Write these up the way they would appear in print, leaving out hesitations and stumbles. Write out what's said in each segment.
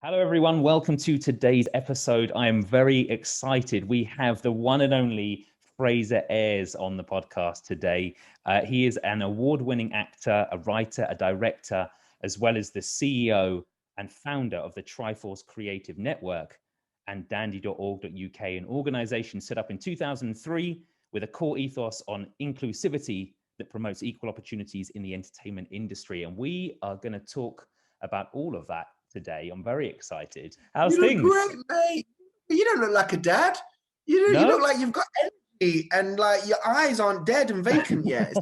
Hello, everyone. Welcome to today's episode. I am very excited. We have the one and only Fraser Ayres on the podcast today. He is an award-winning actor, a writer, a director, as well as the CEO and founder of the TriForce Creative Network and Dandi.org.uk, an organization set up in 2003 with a core ethos on inclusivity that promotes equal opportunities in the entertainment industry. And we are going to talk about all of that today. I'm very excited. How's You look things? great, mate. You don't look like a dad. You look like you've got energy and like your eyes aren't dead and vacant yet.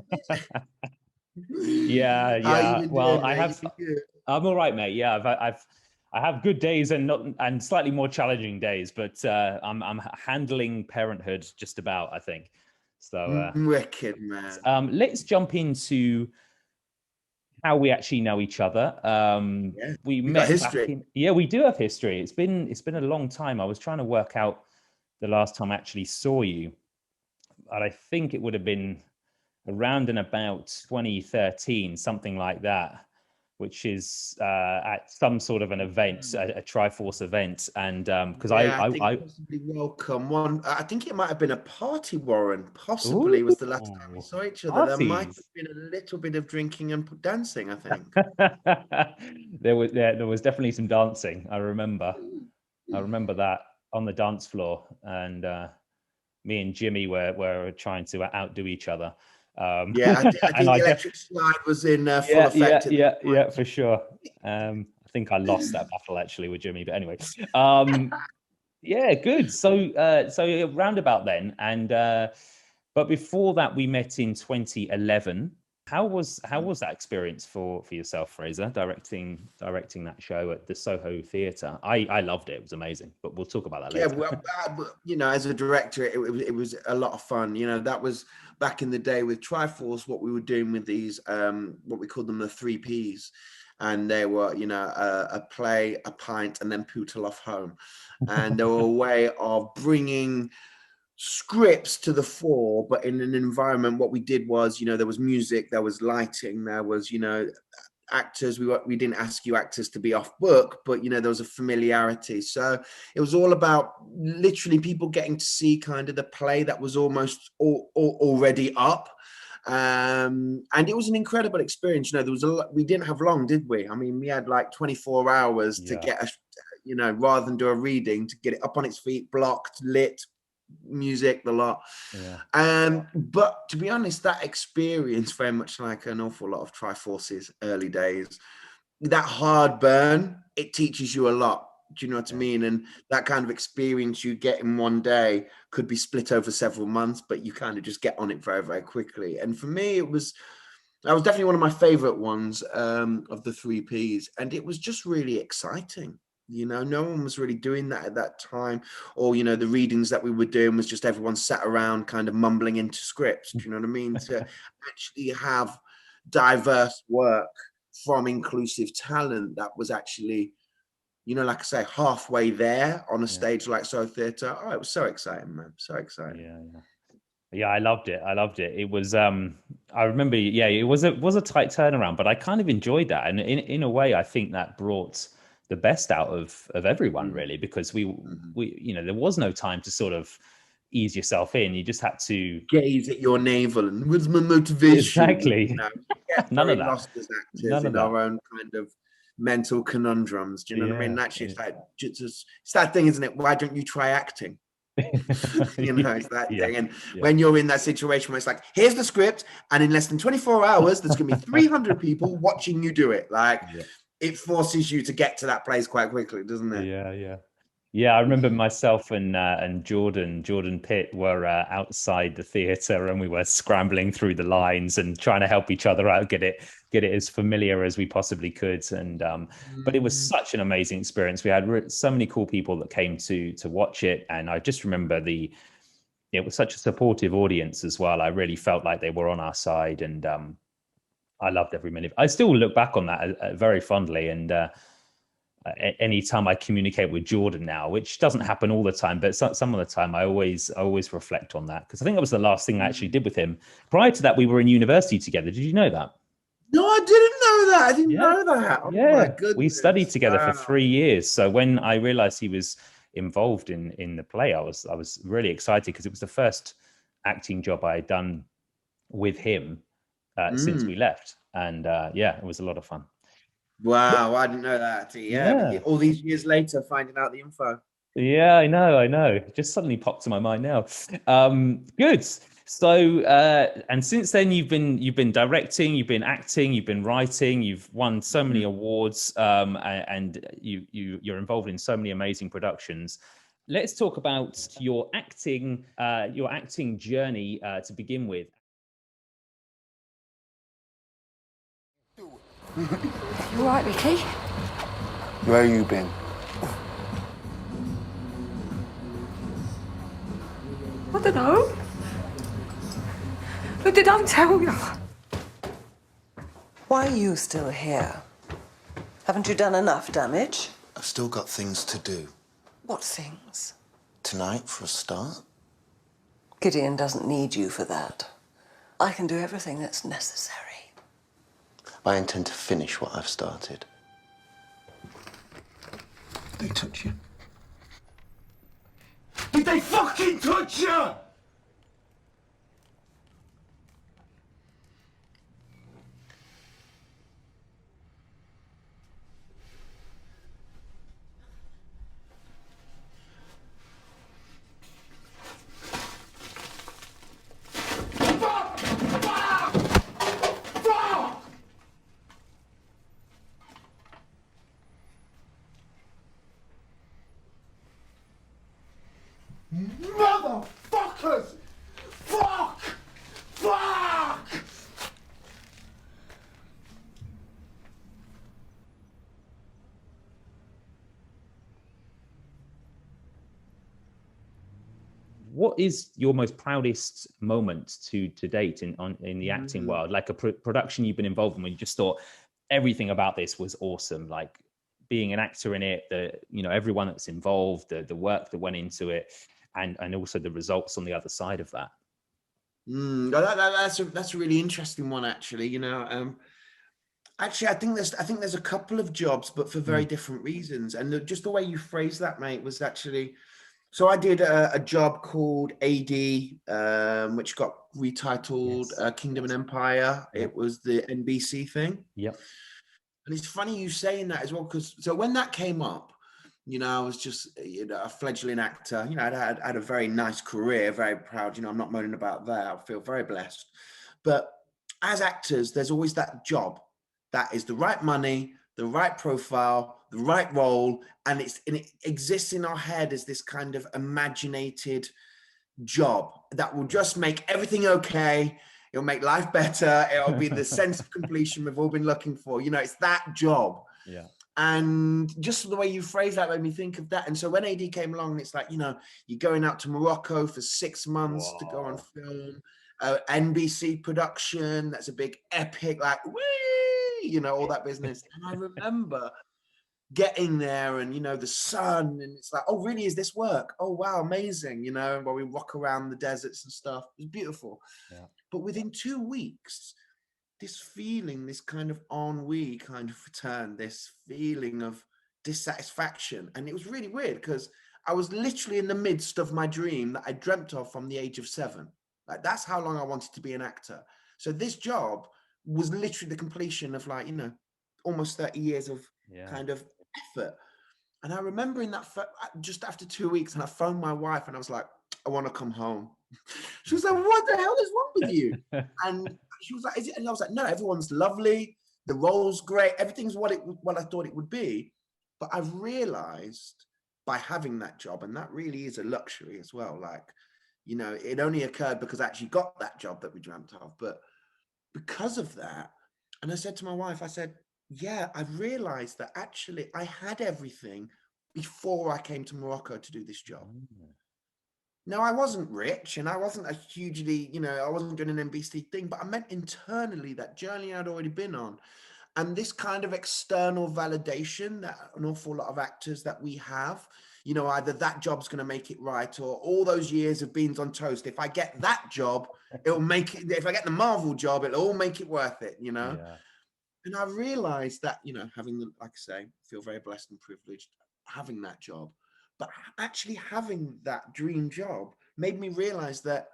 Yeah. Well, doing, I'm all right, mate. Yeah, I have good days and slightly more challenging days, but I'm handling parenthood just about, I think. So wicked, man. let's jump into how we actually know each other. We met got history. We do have history. It's been a long time. I was trying to work out the last time I actually saw you, and I think it would have been around and about 2013, something like that, which is at some sort of an event, a Triforce event. And because I think possibly welcome one. I think it might have been a party, Warren. Possibly was the last time we saw each other. Parties. There might have been a little bit of drinking and dancing, I think. there was definitely some dancing. I remember that on the dance floor, and me and Jimmy were trying to outdo each other. I think the electric slide was in full effect. Yeah, for sure. I think I lost that battle actually with Jimmy, but anyway. Yeah, good. So roundabout then, and but before that, we met in 2011. How was that experience for yourself, Fraser, directing that show at the Soho Theatre? I loved it. It was amazing, but we'll talk about that later. Yeah, well, as a director, it was a lot of fun. That was back in the day with Triforce, what we were doing with these, what we called them the 3 Ps. And they were, a play, a pint, and then pootle off home. And they were a way of bringing scripts to the fore, but in an environment. What we did was, there was music, there was lighting, there was, actors. We didn't ask you actors to be off book, but there was a familiarity. So it was all about literally people getting to see kind of the play that was almost already up. And it was an incredible experience. There was a lot. We didn't have long, did we? I mean, we had like 24 hours to get rather than do a reading, to get it up on its feet, blocked, lit, music, the lot. But to be honest, that experience, very much like an awful lot of Triforce's early days, that hard burn, it teaches you a lot. Do you know what I mean? And that kind of experience you get in one day could be split over several months, but you kind of just get on it very, very quickly. And for me, that was definitely one of my favorite ones of the 3 Ps. And it was just really exciting. No one was really doing that at that time. Or, the readings that we were doing was just everyone sat around kind of mumbling into scripts. Do you know what I mean? To actually have diverse work from inclusive talent that was actually, like I say, halfway there on a stage like Soho Theatre. Oh, it was so exciting, man. So exciting. Yeah, I loved it. It was I remember, it was a tight turnaround, but I kind of enjoyed that. And in a way, I think that brought the best out of everyone, really, because we there was no time to sort of ease yourself in. You just had to gaze at your navel and what's my motivation? Exactly. None of that. Lost as actors in our own kind of mental conundrums. Do you know what I mean? Actually, it's that thing, isn't it? Why don't you try acting? It's that thing. And when you're in that situation where it's like, here's the script, and in less than 24 hours, there's going to be 300 people watching you do it. Like, it forces you to get to that place quite quickly, doesn't it? Yeah, I remember myself and Jordan Pitt were outside the theatre, and we were scrambling through the lines and trying to help each other out, get it as familiar as we possibly could. And but it was such an amazing experience. We had so many cool people that came to watch it, and I just remember it was such a supportive audience as well. I really felt like they were on our side, and I loved every minute. I still look back on that very fondly, and anytime I communicate with Jordan now, which doesn't happen all the time, but some of the time I always reflect on that, because I think that was the last thing I actually did with him. Prior to that, we were in university together. Did you know that? No, I didn't know that. I didn't Yeah, know that. Oh my yeah. We studied goodness. together for Wow. 3 years. So when I realized he was involved in the play, I was really excited because it was the first acting job I had done with him since we Mm. left, and yeah, it was a lot of fun. Wow, I didn't know that. Yeah, but Yeah. all these years later, finding out the info. Yeah, I know. It just suddenly popped to my mind now. Good. So, and since then you've been directing, you've been acting, you've been writing, you've won so many Mhm. awards, and you're involved in so many amazing productions. Let's talk about your acting journey to begin with. You all right, Ricky? Where you been? I don't know. But did I tell you? Why are you still here? Haven't you done enough damage? I've still got things to do. What things? Tonight, for a start. Gideon doesn't need you for that. I can do everything that's necessary. I intend to finish what I've started. They touch you? Did they fucking touch you? Motherfuckers! Fuck! Fuck! What is your most proudest moment to date in the acting Mm. world? Like a production you've been involved in when you just thought everything about this was awesome, like being an actor in it, everyone that's involved, the work that went into it, and also the results on the other side of that. That's a really interesting one, actually. Actually, I think there's a couple of jobs, but for very Mm. different reasons. And just the way you phrased that, mate, was actually. So I did a job called AD, which got retitled Yes. Kingdom and Empire. Yep. It was the NBC thing. Yep. And it's funny you saying that as well, because so when that came up, I was just a fledgling actor. I'd had a very nice career, very proud. I'm not moaning about that. I feel very blessed. But as actors, there's always that job that is the right money, the right profile, the right role, and it exists in our head as this kind of imaginated job that will just make everything okay. It'll make life better. It'll be the sense of completion we've all been looking for. It's that job. Yeah. And just the way you phrase that made me think of that. And so when AD came along, it's like, you're going out to Morocco for 6 months to go on Wow. film, NBC production. That's a big epic, like, all that business. And I remember getting there and, the sun, and it's like, oh, really, is this work? Oh, wow, amazing. While we walk around the deserts and stuff. It was beautiful. Yeah. But within 2 weeks, this feeling, this kind of ennui kind of returned, this feeling of dissatisfaction. And it was really weird because I was literally in the midst of my dream that I dreamt of from the age of 7. Like, that's how long I wanted to be an actor. So this job was literally the completion of, like, almost 30 years of Yeah. kind of effort. And I remember in that just after 2 weeks, and I phoned my wife and I was like, I want to come home. She was like, what the hell is wrong with you? And she was like, is it? And I was like, no, everyone's lovely. The role's great. Everything's what I thought it would be. But I've realized by having that job, and that really is a luxury as well. Like, it only occurred because I actually got that job that we dreamt of. But because of that, and I said to my wife, I said, yeah, I've realized that actually I had everything before I came to Morocco to do this job. Mm. Now, I wasn't rich and I wasn't a hugely, I wasn't doing an NBC thing, but I meant internally that journey I'd already been on. And this kind of external validation that an awful lot of actors that we have, either that job's going to make it right, or all those years of beans on toast. If I get that job, it'll make it. If I get the Marvel job, it'll all make it worth it, Yeah. And I realized that, you know, having the, like I say, feel very blessed and privileged having that job, but actually having that dream job made me realize that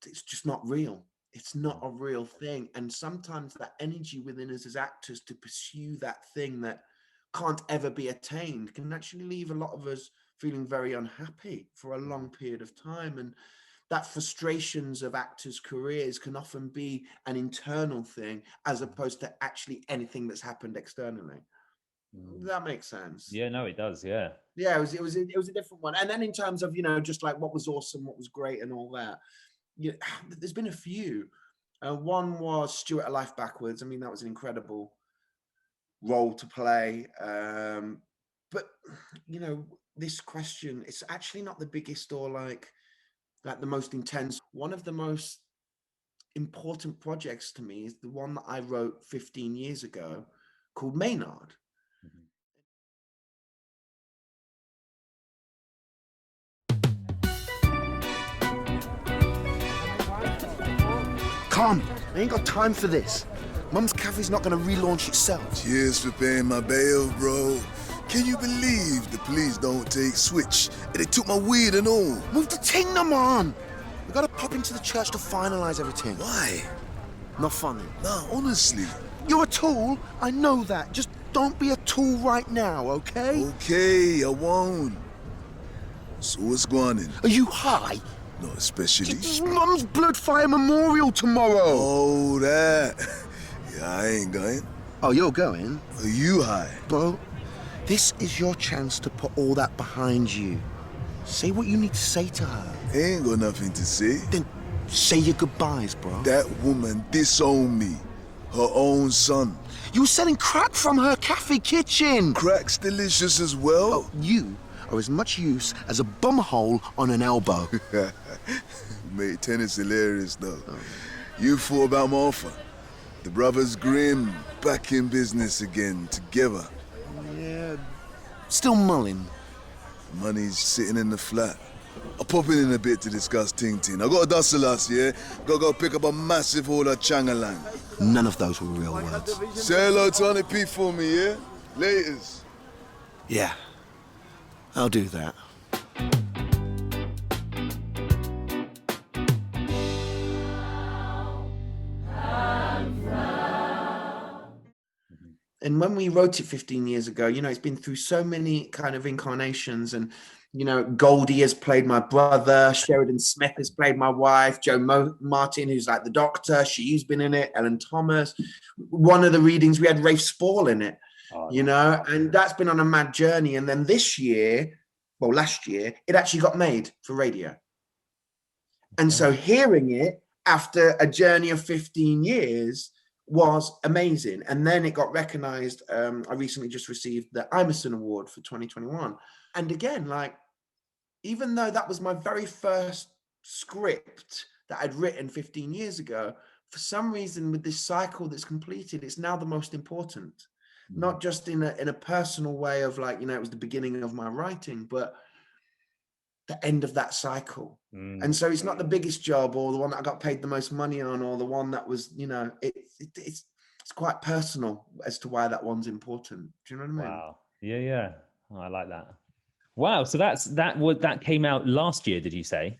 it's just not real. It's not a real thing. And sometimes that energy within us as actors to pursue that thing that can't ever be attained can actually leave a lot of us feeling very unhappy for a long period of time. And that frustrations of actors' careers can often be an internal thing as opposed to actually anything that's happened externally. Does that make sense? Yeah, no, it does. Yeah. Yeah, it was a different one. And then in terms of, you know, just like what was awesome, what was great and all that, you know, there's been a few. One was Stuart A Life Backwards. I mean, that was an incredible role to play. But, you know, this question, it's actually not the biggest or like the most intense. One of the most important projects to me is the one that I wrote 15 years ago called Maynard. Come, I ain't got time for this. Mum's cafe's not gonna relaunch itself. Cheers for paying my bail, bro. Can you believe the police don't take switch? And they took my weed and all. Move the ting, no, man. We gotta pop into the church to finalize everything. Why? Not funny. Nah, honestly. You're a tool, I know that. Just don't be a tool right now, okay? Okay, I won't. So what's going on? Are you high? Not especially. It's Mum's Bloodfire Memorial tomorrow. Oh, that. Yeah, I ain't going. Oh, you're going? Are you high? Bro, this is your chance to put all that behind you. Say what you need to say to her. Ain't got nothing to say. Then say your goodbyes, bro. That woman disowned me. Her own son. You were selling crack from her cafe kitchen. Crack's delicious as well. Oh, you are as much use as a bumhole on an elbow. Mate, tennis hilarious though. You thought about my offer. The brothers Grimm back in business again, together. Yeah, still mulling. Money's sitting in the flat. I'll pop in a bit to discuss Ting Ting. I got a dustle last year. Gotta go pick up a massive order of Changalang. None of those were real words. Say hello to Auntie P for me, yeah? Laters. Yeah, I'll do that. And when we wrote it 15 years ago, you know, it's been through so many kind of incarnations. And, you know, Goldie has played my brother, Sheridan Smith has played my wife, Joe Martin, who's like the doctor, she's been in it, Ellen Thomas. One of the readings, we had Rafe Spall in it, you know, and that's been on a mad journey. And then this year, well, last year, it actually got made for radio. And so hearing it after a journey of 15 years, was amazing. And then it got recognized. I recently just received the Emerson Award for 2021. And again, like, even though that was my very first script that I'd written 15 years ago, for some reason with this cycle that's completed, it's now the most important, not just in a personal way of like, you know, it was the beginning of my writing, but the end of that cycle. And so it's not the biggest job or the one that I got paid the most money on or the one that was, you know, it's quite personal as to why that one's important. Do you know what I mean? Wow. Yeah. Oh, I like that. Wow. So that came out last year, did you say?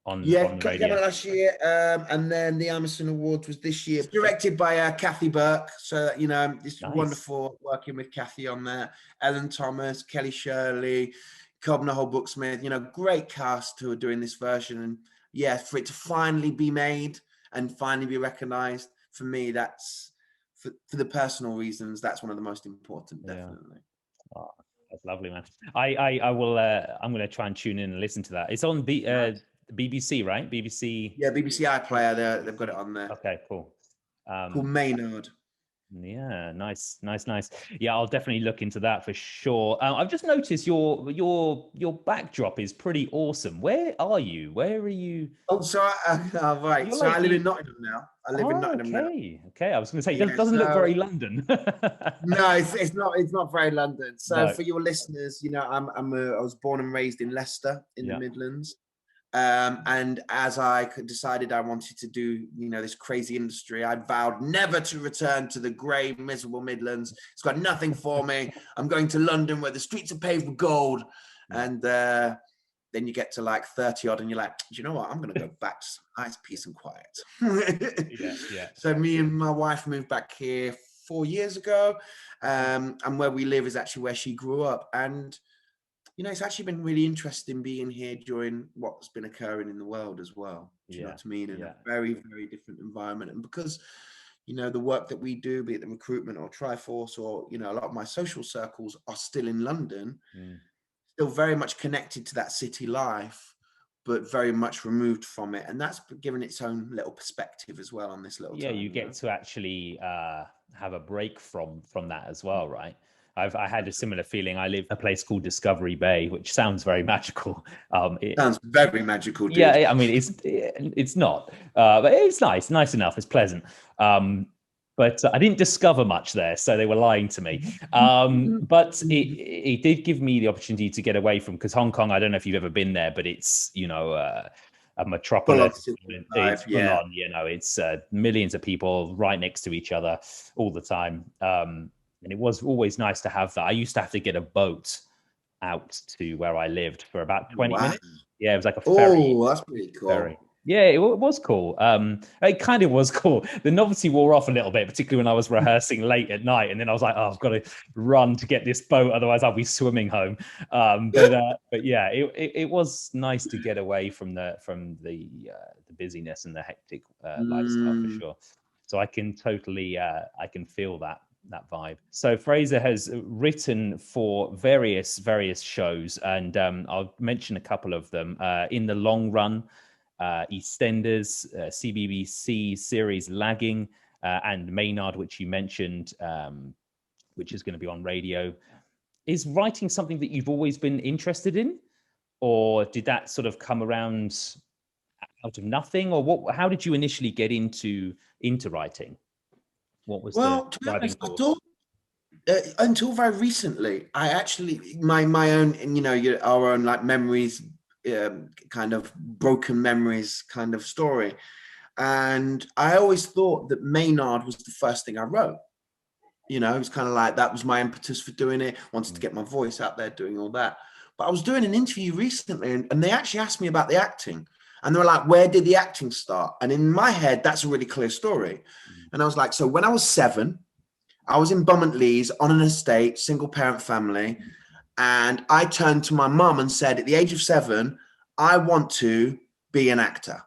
On came radio? out last year. And then the Emerson Awards was this year, directed by Kathy Burke. So, you know, it's wonderful working with Kathy on that. Ellen Thomas, Kelly Shirley, Cobner Whole Booksmith, you know, great cast who are doing this version. And yeah, for it to finally be made and finally be recognized, for me, that's for the personal reasons, that's one of the most important, definitely. Yeah. Oh, that's lovely, man. I will I'm going to try and tune in and listen to that. It's on BBC, right? BBC. Yeah, BBC iPlayer, they've got it on there. Okay, cool. Called Maynard. Yeah, nice. Yeah, I'll definitely look into that for sure. I've just noticed your backdrop is pretty awesome. Where are you? Where are you? Oh, so right. So I live in Nottingham now. I live in Nottingham now. Okay. I was going to say it doesn't look very London. No, it's not. It's not very London. So for your listeners, you know, I was born and raised in Leicester in the Midlands. And as I decided I wanted to do, this crazy industry, I vowed never to return to the grey, miserable Midlands. It's got nothing for me. I'm going to London where the streets are paved with gold. And then you get to like 30 odd and you're like, do you know what? I'm going to go back to some nice peace and quiet. Yeah. So me and my wife moved back here 4 years ago. And where we live is actually where she grew up. And it's actually been really interesting being here during what's been occurring in the world as well. Do you know what I mean? In a very, very different environment. And because, the work that we do, be it the recruitment or TriForce or, a lot of my social circles are still in London, still very much connected to that city life, but very much removed from it. And that's given its own little perspective as well on this little time. You get to actually have a break from that as well, right? I had a similar feeling. I live in a place called Discovery Bay, which sounds very magical. It sounds very magical, dude. Yeah, I mean, it's not, but it's nice enough. It's pleasant. But I didn't discover much there, so they were lying to me. But it did give me the opportunity to get away from, because Hong Kong, I don't know if you've ever been there, but it's, a metropolis. It's full on, it's millions of people right next to each other all the time. And it was always nice to have that. I used to have to get a boat out to where I lived for about 20 minutes. Yeah, it was like a ferry. Oh, that's pretty cool. Ferry. Yeah, it was cool. It kind of was cool. The novelty wore off a little bit, particularly when I was rehearsing late at night. And then I was like, oh, I've got to run to get this boat, otherwise I'll be swimming home. But yeah, it was nice to get away from the busyness and the hectic lifestyle for sure. So I can totally, I can feel that vibe. So Fraser has written for various shows, and I'll mention a couple of them. In the Long Run, EastEnders, CBBC series Lagging, and Maynard, which you mentioned, which is going to be on radio. Is writing something that you've always been interested in, or did that sort of come around out of nothing, or what? How did you initially get into writing? What was the driving force? I thought, until very recently, I actually my own, our own like memories, kind of broken memories kind of story, and I always thought that Maynard was the first thing I wrote. It was kind of like that was my impetus for doing it. Wanted to get my voice out there, doing all that. But I was doing an interview recently, and they actually asked me about the acting. And they were like, where did the acting start? And in my head, that's a really clear story. And I was like, so when I was 7, I was in Beaumont Leys on an estate, single parent family. And I turned to my mum and said, at the age of 7, I want to be an actor.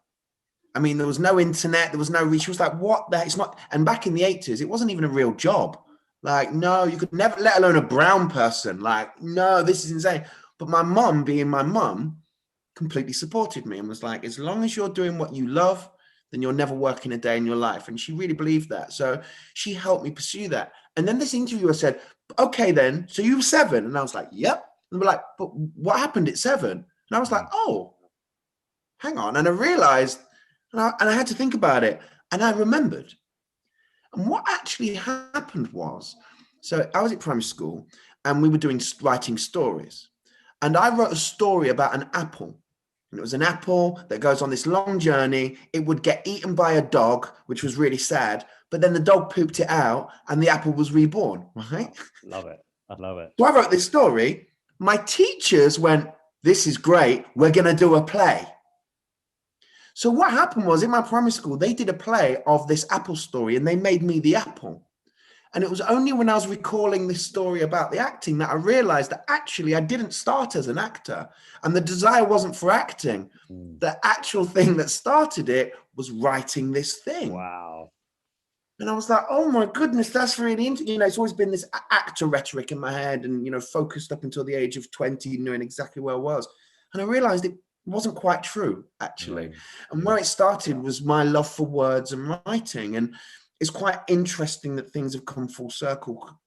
I mean, there was no internet, there was no reach. She was like, what the heck? It's not. And back in the 80s, it wasn't even a real job. Like, no, you could never, let alone a brown person. Like, no, this is insane. But my mum, being my mum, completely supported me and was like, as long as you're doing what you love, then you're never working a day in your life. And she really believed that. So she helped me pursue that. And then this interviewer said, okay, then, so you were 7. And I was like, yep. And we're like, but what happened at 7? And I was like, oh, hang on. And I realized, and I had to think about it. And I remembered. And what actually happened was, so I was at primary school and we were writing stories. And I wrote a story about an apple. And it was an apple that goes on this long journey. It would get eaten by a dog, which was really sad. But then the dog pooped it out and the apple was reborn, right? Love it. I love it. So I wrote this story. My teachers went, this is great. We're going to do a play. So what happened was in my primary school, they did a play of this apple story and they made me the apple. And it was only when I was recalling this story about the acting that I realized that actually I didn't start as an actor and the desire wasn't for acting. The actual thing that started it was writing this thing. Wow. And I was like, oh my goodness, that's really interesting. It's always been this actor rhetoric in my head and, focused up until the age of 20, knowing exactly where I was. And I realized it wasn't quite true, actually. And where it started was my love for words and writing. And it's quite interesting that things have come full circle.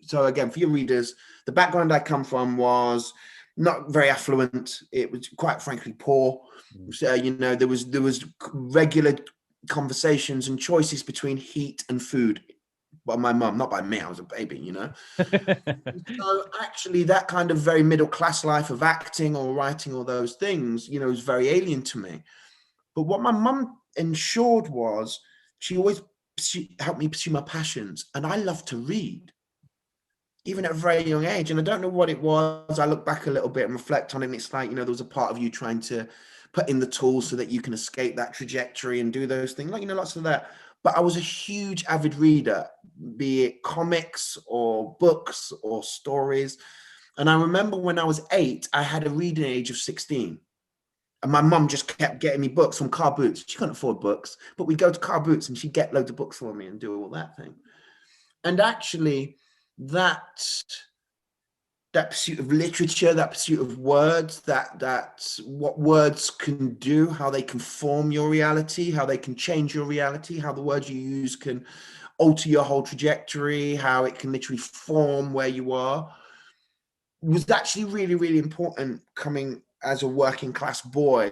So again, for your readers, the background I come from was not very affluent. It was quite frankly poor. So, there was regular conversations and choices between heat and food by my mum, not by me. I was a baby, you know. So actually, that kind of very middle class life of acting or writing or those things, you know, is very alien to me. But what my mum ensured was she always helped me pursue my passions, and I love to read, even at a very young age. And I don't know what it was. I look back a little bit and reflect on it, and it's like, you know, there was a part of you trying to put in the tools so that you can escape that trajectory and do those things, like, you know, lots of that. But I was a huge avid reader, be it comics or books or stories. And I remember when I was 8, I had a reading age of 16. And my mum just kept getting me books from Car Boots. She couldn't afford books, but we'd go to Car Boots and she'd get loads of books for me and do all that thing. And actually, that pursuit of literature, that pursuit of words, that what words can do, how they can form your reality, how they can change your reality, how the words you use can alter your whole trajectory, how it can literally form where you are, was actually really, really important coming as a working class boy,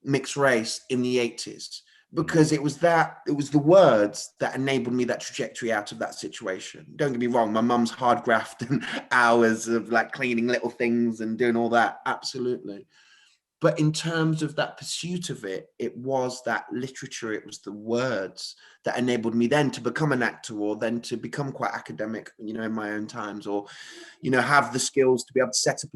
mixed race in the 80s. Because it was the words that enabled me that trajectory out of that situation. Don't get me wrong, my mum's hard graft and hours of like cleaning little things and doing all that, absolutely. But in terms of that pursuit of it, it was that literature, it was the words that enabled me then to become an actor, or then to become quite academic, you know, in my own times, or, you know, have the skills to be able to set up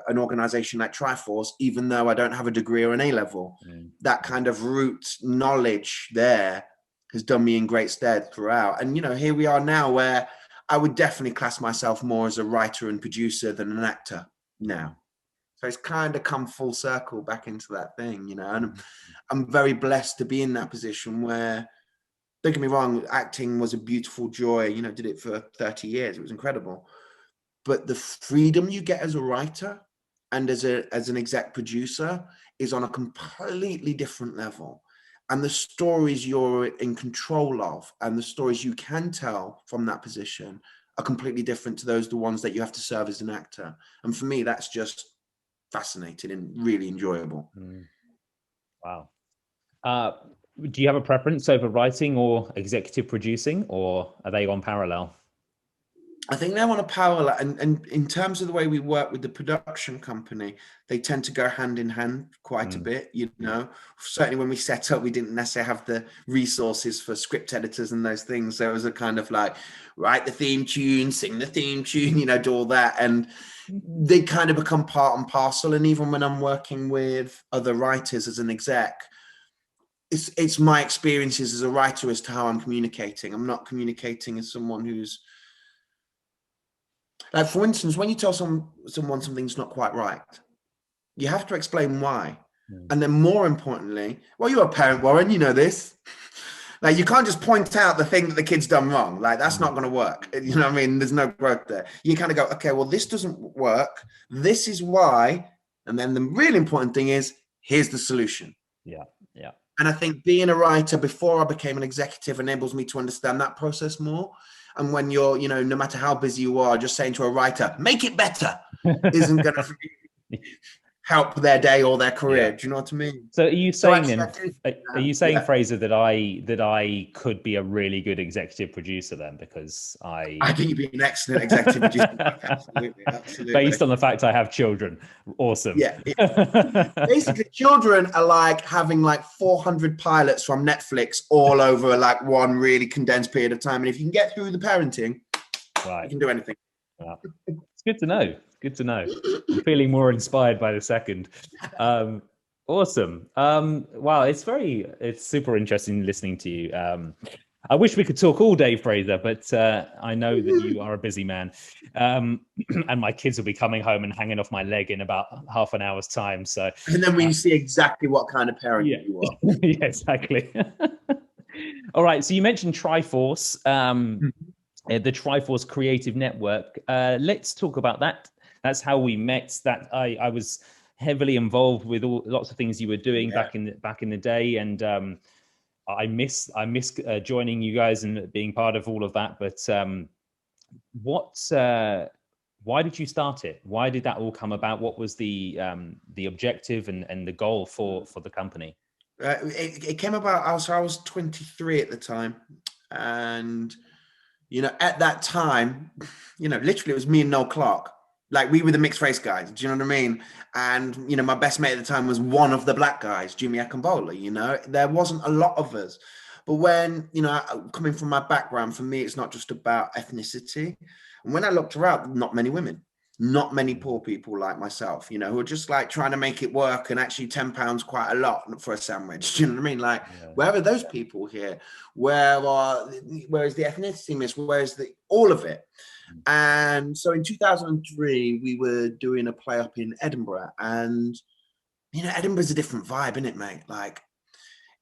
an organization like TriForce, even though I don't have a degree or an A-level. That kind of root knowledge there has done me in great stead throughout. And, you know, here we are now, where I would definitely class myself more as a writer and producer than an actor now. So it's kind of come full circle back into that thing, you know, and I'm very blessed to be in that position where, don't get me wrong, acting was a beautiful joy, you know, did it for 30 years. It was incredible. But the freedom you get as a writer and as an exec producer is on a completely different level. And the stories you're in control of and the stories you can tell from that position are completely different to the ones that you have to serve as an actor. And for me, that's just fascinating and really enjoyable. Wow. Do you have a preference over writing or executive producing, or are they on parallel? I think they're on a parallel, and in terms of the way we work with the production company, they tend to go hand in hand quite a bit, you know. Certainly when we set up, we didn't necessarily have the resources for script editors and those things. So it was a kind of like, write the theme tune, sing the theme tune, you know, do all that. And they kind of become part and parcel. And even when I'm working with other writers as an exec, it's my experiences as a writer as to how I'm communicating. I'm not communicating as someone who's, like, for instance, when you tell someone something's not quite right, you have to explain why. And then more importantly, well, you're a parent, Warren, you know this. Like, you can't just point out the thing that the kid's done wrong. Like, that's not going to work. You know what I mean? There's no growth there. You kind of go, okay, well, this doesn't work. This is why. And then the really important thing is, here's the solution. Yeah, yeah. And I think being a writer before I became an executive enables me to understand that process more. And when you're, you know, no matter how busy you are, just saying to a writer, make it better, isn't going to help their day or their career. Do you know what I mean? So are you saying are you saying, Fraser, that I could be a really good executive producer then? Because I think you'd be an excellent executive producer. Absolutely. Based on the fact I have children. Awesome. Yeah. Basically, children are like having like 400 pilots from Netflix all over like one really condensed period of time. And if you can get through the parenting, you can do anything. Yeah. It's good to know. Good to know. I'm feeling more inspired by the second. Awesome. Wow, it's super interesting listening to you. I wish we could talk all day, Fraser, but I know that you are a busy man. And my kids will be coming home and hanging off my leg in about half an hour's time. So, and then we see exactly what kind of parent you are. Yeah, exactly. All right. So you mentioned TriForce, the TriForce Creative Network. Let's talk about that. That's how we met. That I was heavily involved with lots of things you were doing back in the day, and I miss joining you guys and being part of all of that. But why did you start it? Why did that all come about? What was the objective and the goal for the company? It came about. I was 23 at the time, and You know, at that time, you know, literally it was me and Noel Clarke. Like, we were the mixed race guys. Do you know what I mean? And, you know, my best mate at the time was one of the black guys, Jimmy Akambola. You know, there wasn't a lot of us. But when, you know, coming from my background, for me, it's not just about ethnicity. And when I looked around, not many women, not many poor people like myself, you know, who are just like trying to make it work, and actually £10 quite a lot for a sandwich. Do you know what I mean? Like, where are those people here? Where is the ethnicity miss? Where is all of it? And so in 2003, we were doing a play up in Edinburgh, and, you know, Edinburgh's a different vibe, isn't it, mate? Like,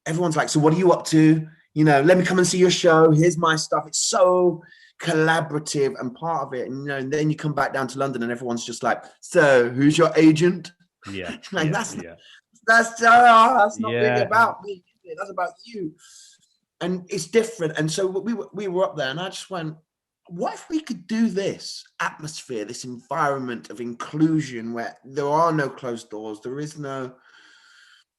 everyone's like, so what are you up to? You know, let me come and see your show. Here's my stuff. It's so collaborative and part of it. And, you know, and then you come back down to London and everyone's just like, so who's your agent? Yeah. Like, that's not really about me. That's about you. And it's different. And so we were up there, and I just went, what if we could do this atmosphere, this environment of inclusion where there are no closed doors, there is no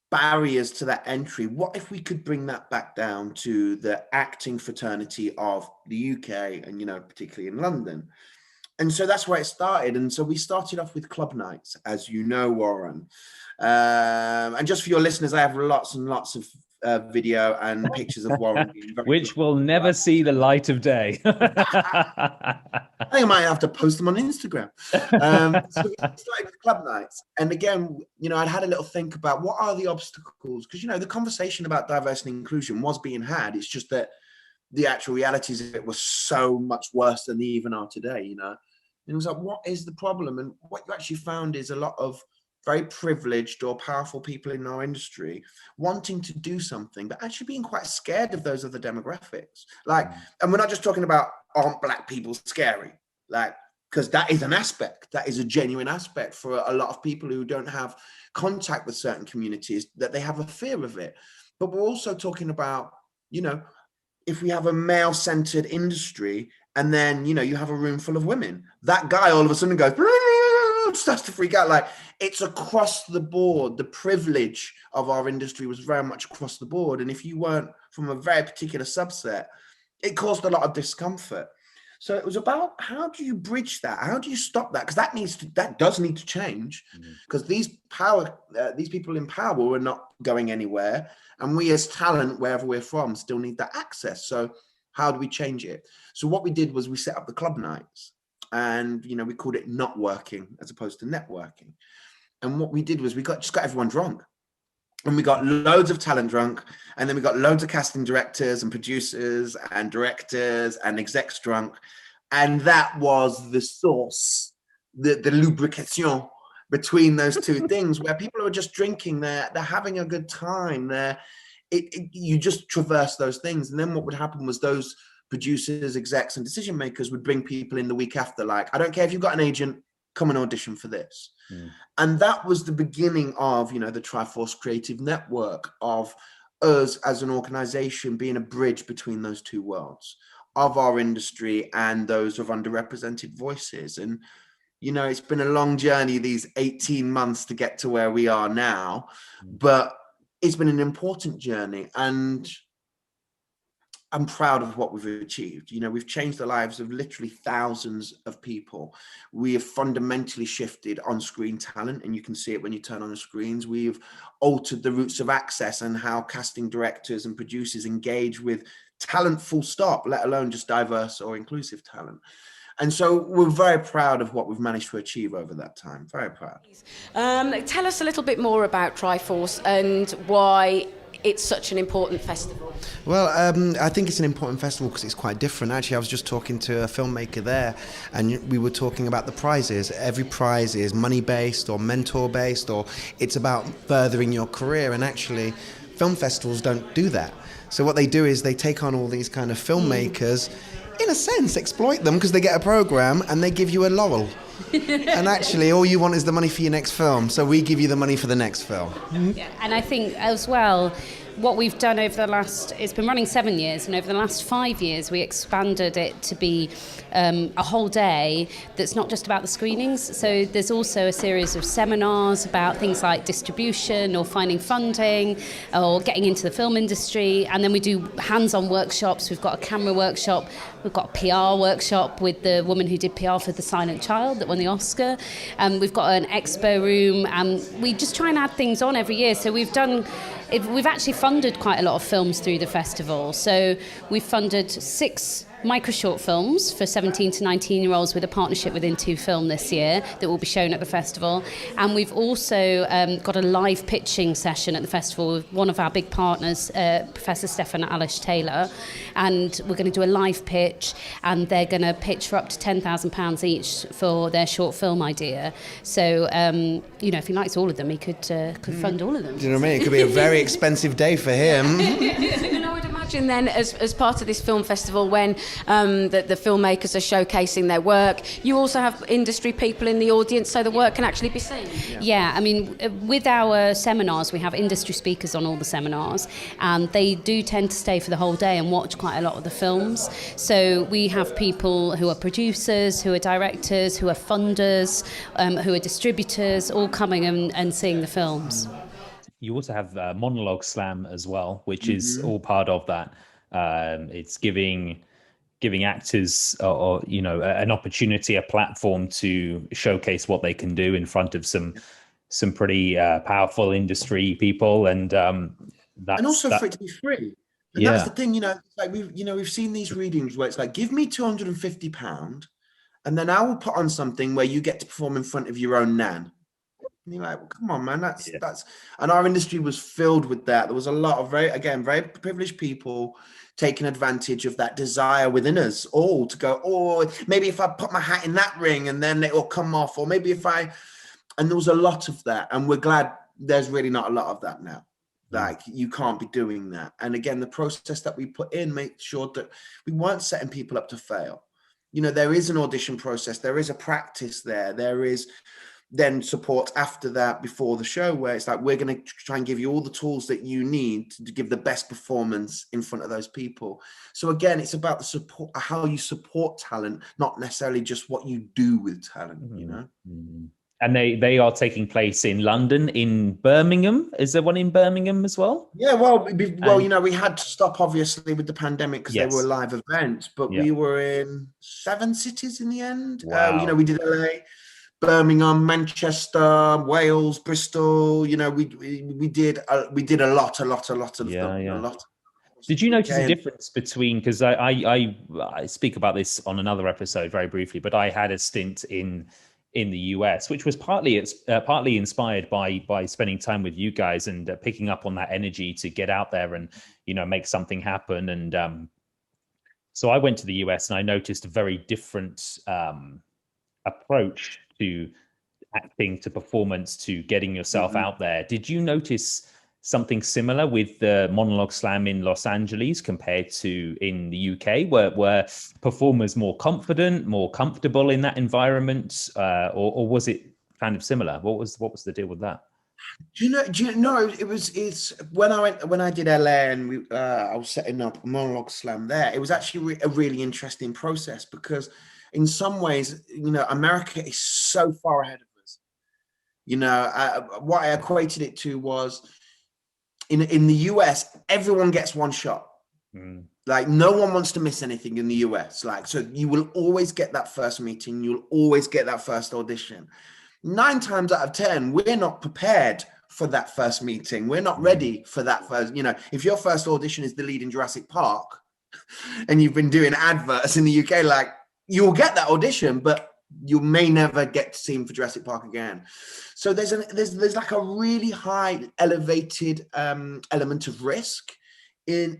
barriers to that entry? What if we could bring that back down to the acting fraternity of the UK, and, you know, particularly in London? And so that's where it started. And so we started off with club nights, as you know, Warren. And just for your listeners, I have lots and lots of video and pictures of Warren being which will never see the light of day. I think I might have to post them on Instagram. So we started with club nights. And again, you know, I'd had a little think about what are the obstacles? Because, you know, the conversation about diversity and inclusion was being had. It's just that the actual realities of it were so much worse than they even are today, you know. And it was like, what is the problem? And what you actually found is a lot of very privileged or powerful people in our industry wanting to do something, but actually being quite scared of those other demographics. Like, and we're not just talking about, aren't black people scary? Like, because that is an aspect, that is a genuine aspect for a lot of people who don't have contact with certain communities, that they have a fear of it. But we're also talking about, you know, if we have a male-centered industry and then, you know, you have a room full of women, that guy all of a sudden goes, starts to freak out. Like, it's across the board. The privilege of our industry was very much across the board. And if you weren't from a very particular subset, it caused a lot of discomfort. So it was about, how do you bridge that? How do you stop that? Because that does need to change, because these people in power are not going anywhere. And we as talent, wherever we're from, still need that access. So how do we change it? So what we did was we set up the club nights, and, you know, we called it not working as opposed to networking. And what we did was we just got everyone drunk, and we got loads of talent drunk, and then we got loads of casting directors and producers and directors and execs drunk. And that was the source, the lubrication between those two things, where people are just drinking, they're having a good time, you just traverse those things. And then what would happen was those producers, execs, and decision makers would bring people in the week after, like, I don't care if you've got an agent, come and audition for this. And that was the beginning of, you know, the TriForce Creative Network, of us as an organization being a bridge between those two worlds of our industry and those of underrepresented voices. And, you know, it's been a long journey, these 18 months to get to where we are now, but it's been an important journey. And I'm proud of what we've achieved. You know, we've changed the lives of literally thousands of people. We have fundamentally shifted on-screen talent, and you can see it when you turn on the screens. We've altered the routes of access and how casting directors and producers engage with talent, full stop, let alone just diverse or inclusive talent. And so we're very proud of what we've managed to achieve over that time. Very proud. Tell us a little bit more about TriForce and why it's such an important festival. Well, I think it's an important festival because it's quite different. Actually, I was just talking to a filmmaker there, and we were talking about the prizes. Every prize is money-based or mentor-based, or it's about furthering your career. And actually, film festivals don't do that. So what they do is they take on all these kind of filmmakers, in a sense, exploit them because they get a program and they give you a laurel. And actually, all you want is the money for your next film. So we give you the money for the next film. Yeah, and I think as well, what we've done over the last, it's been running 7 years, and over the last 5 years we expanded it to be a whole day that's not just about the screenings. So there's also a series of seminars about things like distribution or finding funding or getting into the film industry, and then we do hands-on workshops. We've got a camera workshop, we've got a PR workshop with the woman who did PR for The Silent Child that won the Oscar, and we've got an expo room, and we just try and add things on every year. So we've actually funded quite a lot of films through the festival. So we've funded 6 micro short films for 17 to 19-year-olds with a partnership with Into Film this year that will be shown at the festival. And we've also got a live pitching session at the festival with one of our big partners, Professor Stefan Alish Taylor. And we're going to do a live pitch, and they're going to pitch for up to £10,000 each for their short film idea. So, if he likes all of them, he could fund all of them. Do you know what I mean? It could be a very expensive day for him. Imagine then, as part of this film festival, when the filmmakers are showcasing their work, you also have industry people in the audience, so the work can actually be seen. Yeah, I mean, with our seminars, we have industry speakers on all the seminars, and they do tend to stay for the whole day and watch quite a lot of the films. So we have people who are producers, who are directors, who are funders, who are distributors, all coming and seeing the films. You also have Monologue Slam as well, which is all part of that. It's giving actors or an opportunity, a platform to showcase what they can do in front of some pretty powerful industry people, and also for it to be free. And that's the thing, like we've seen these readings where it's like, give me £250, and then I will put on something where you get to perform in front of your own nan. And you're like, well, come on, man, that's, and our industry was filled with that. There was a lot of very privileged people taking advantage of that desire within us all to go, oh, maybe if I put my hat in that ring and then it will come off, or maybe and there was a lot of that. And we're glad there's really not a lot of that now. Like, you can't be doing that. And again, the process that we put in made sure that we weren't setting people up to fail. There is an audition process. There is a practice there. There is then support after that before the show, where it's like, we're going to try and give you all the tools that you need to give the best performance in front of those people. So again, it's about the support, how you support talent, not necessarily just what you do with talent, And they are taking place in London, in Birmingham. Is there one in Birmingham as well? Yeah, well, we had to stop obviously with the pandemic because they were live events, but we were in 7 cities in the end. Wow. We did LA, Birmingham, Manchester, Wales, Bristol. We did a lot of them. A lot. Did you notice a difference between, because I speak about this on another episode very briefly, but I had a stint in the US, which was partly inspired by spending time with you guys and picking up on that energy to get out there and make something happen. And so I went to the US and I noticed a very different approach to acting, to performance, to getting yourself out there. Did you notice something similar with the Monologue Slam in Los Angeles compared to in the UK? Were performers more confident, more comfortable in that environment, or was it kind of similar? What was the deal with that? Do you know? It's when I did LA and I was setting up a Monologue Slam there. It was actually a really interesting process because, in some ways, America is so far ahead of us. What I equated it to was, in the US, everyone gets one shot. Like, no one wants to miss anything in the US. Like, so you will always get that first meeting. You'll always get that first audition. 9 times out of 10, we're not prepared for that first meeting. We're not ready for that first, if your first audition is the lead in Jurassic Park and you've been doing adverts in the UK, like, you'll get that audition, but you may never get to see him for Jurassic Park again. So there's like a really high elevated element of risk in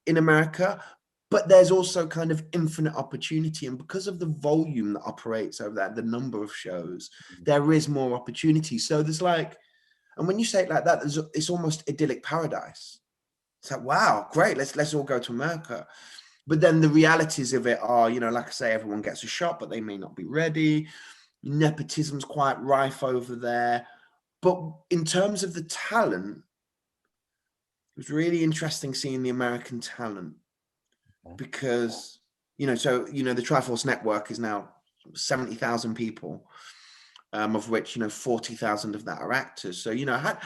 America, but there's also kind of infinite opportunity. And because of the volume that operates over there, the number of shows, there is more opportunity. So there's like, and when you say it like that, it's almost idyllic paradise. It's like, wow, great, let's all go to America. But then the realities of it are, like I say, everyone gets a shot, but they may not be ready. Nepotism's quite rife over there. But in terms of the talent, was really interesting seeing the American talent, because, you know, so, you know, the TriForce Network is now 70,000 people, of which, you know, 40,000 of that are actors. So, you know, had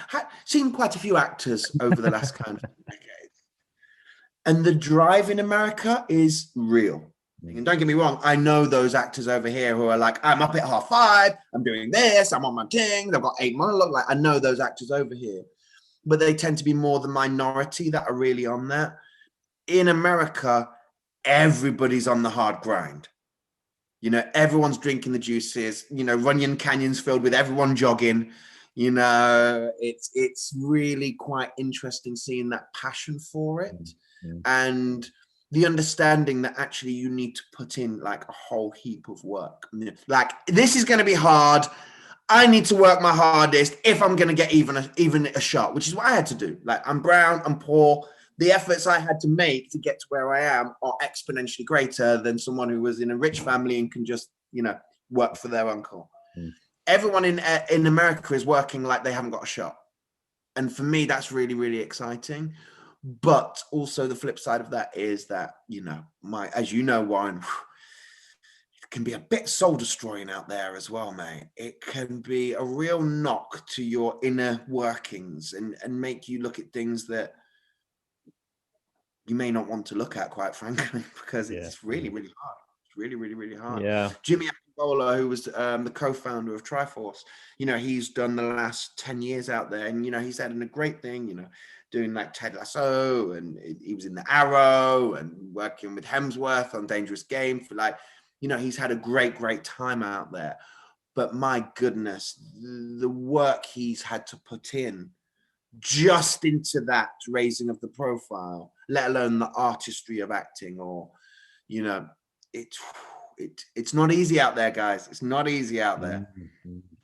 seen quite a few actors over the last kind of decade. And the drive in America is real. And don't get me wrong, I know those actors over here who are like, I'm up at 5:30, I'm doing this, I'm on my thing, they've got 8 monologues. Like, I know those actors over here, but they tend to be more the minority that are really on that. In America, everybody's on the hard grind. You know, everyone's drinking the juices, you know, Runyon Canyon's filled with everyone jogging. You know, it's really quite interesting seeing that passion for it. And the understanding that actually you need to put in like a whole heap of work. Like, this is going to be hard. I need to work my hardest if I'm going to get even a shot, which is what I had to do. Like, I'm brown, I'm poor. The efforts I had to make to get to where I am are exponentially greater than someone who was in a rich family and can just, you know, work for their uncle. Everyone in America is working like they haven't got a shot. And for me, that's really, really exciting. But also the flip side of that is that, you know, as you know, Warren, it can be a bit soul destroying out there as well, mate. It can be a real knock to your inner workings and make you look at things that you may not want to look at, quite frankly, because it's really, really hard. It's really, really, really hard. Yeah. Jimmy Bowler, who was the co-founder of TriForce, you know, he's done the last 10 years out there, and, you know, he's had a great thing, you know, doing like Ted Lasso, and he was in the Arrow and working with Hemsworth on Dangerous Game for, like, you know, he's had a great time out there. But my goodness, the work he's had to put in just into that raising of the profile, let alone the artistry of acting, or, you know, it's not easy out there, guys. It's not easy out there.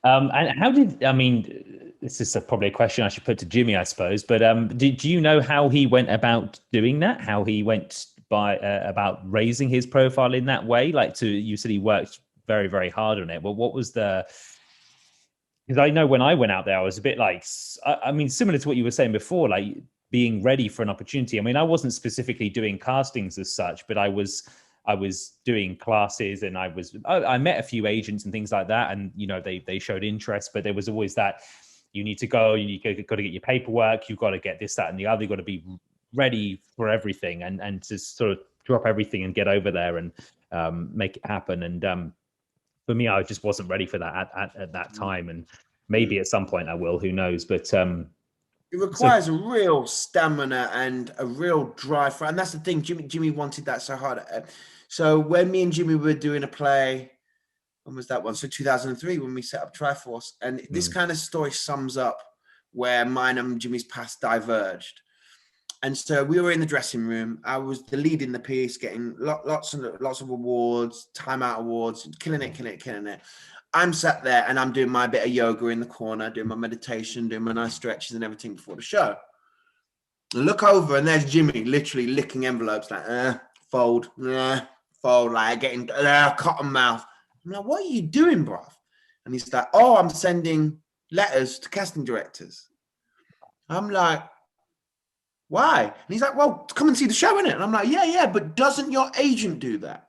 And how did, I mean, this is probably a question I should put to Jimmy, I suppose, but do you know how he went about doing that? How he went by about raising his profile in that way? Like, you said he worked very, very hard on it. Well, what was because I know when I went out there, I was a bit like, I mean, similar to what you were saying before, like being ready for an opportunity. I mean, I wasn't specifically doing castings as such, but I was doing classes, and I met a few agents and things like that. And, you know, they showed interest, but there was always that, you need to go, you've got to get your paperwork, you've got to get this, that, and the other, you've got to be ready for everything, and to sort of drop everything and get over there and make it happen. And for me, I just wasn't ready for that at that time. And maybe at some point I will, who knows, but it requires a real stamina and a real drive for, and that's the thing. Jimmy wanted that so hard. So when me and Jimmy were doing a play, when was that one? So 2003, when we set up TriForce, and this kind of story sums up where mine and Jimmy's paths diverged. And so we were in the dressing room. I was the lead in the piece, getting lots of awards, timeout awards, killing it. I'm sat there and I'm doing my bit of yoga in the corner, doing my meditation, doing my nice stretches and everything before the show. I look over and there's Jimmy literally licking envelopes, like, fold, like getting cotton mouth. I'm like, what are you doing, bruv? And he's like, oh, I'm sending letters to casting directors. I'm like, why? And he's like, well, come and see the show, innit? And I'm like, yeah, but doesn't your agent do that?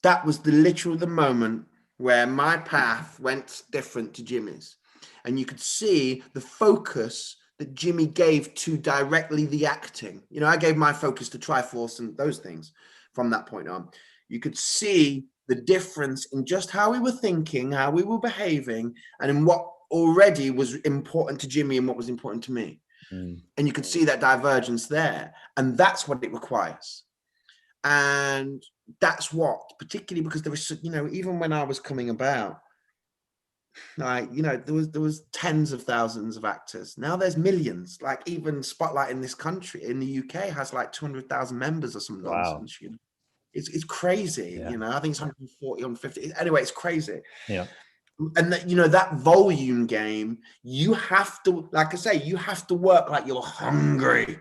That was the moment where my path went different to Jimmy's. And you could see the focus that Jimmy gave to directly the acting. You know, I gave my focus to TriForce and those things from that point on. You could see the difference in just how we were thinking, how we were behaving, and in what already was important to Jimmy and what was important to me. And you could see that divergence there. And that's what it requires. And that's what, particularly because there was, you know, even when I was coming about, like, you know, there was tens of thousands of actors. Now there's millions. Like, even Spotlight in this country, in the UK, has like 200,000 members or some nonsense. You know, it's crazy. You know, I think it's 140 on 50. Anyway, it's crazy. Yeah. And that, you know, that volume game, you have to, like I say, you have to work like you're hungry.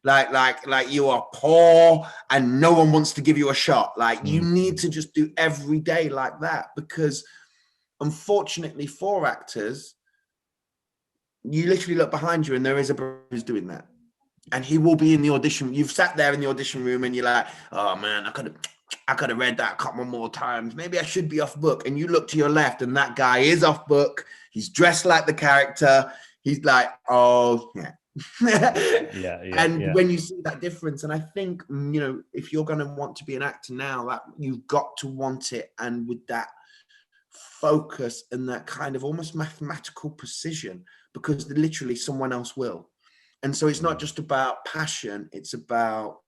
Like you are poor and no one wants to give you a shot. Like, you need to just do every day like that, because unfortunately for actors, You literally look behind you and there is a brother who's doing that. And he will be in the audition. You've sat there in the audition room and you're like, oh man, I could have read that a couple more times. Maybe I should be off book. And you look to your left and that guy is off book. He's dressed like the character. He's like, oh yeah. When you see that difference, and I think, you know, if you're going to want to be an actor now, that you've got to want it, and with that focus and that kind of almost mathematical precision, because literally someone else will. And so it's not just about passion, it's about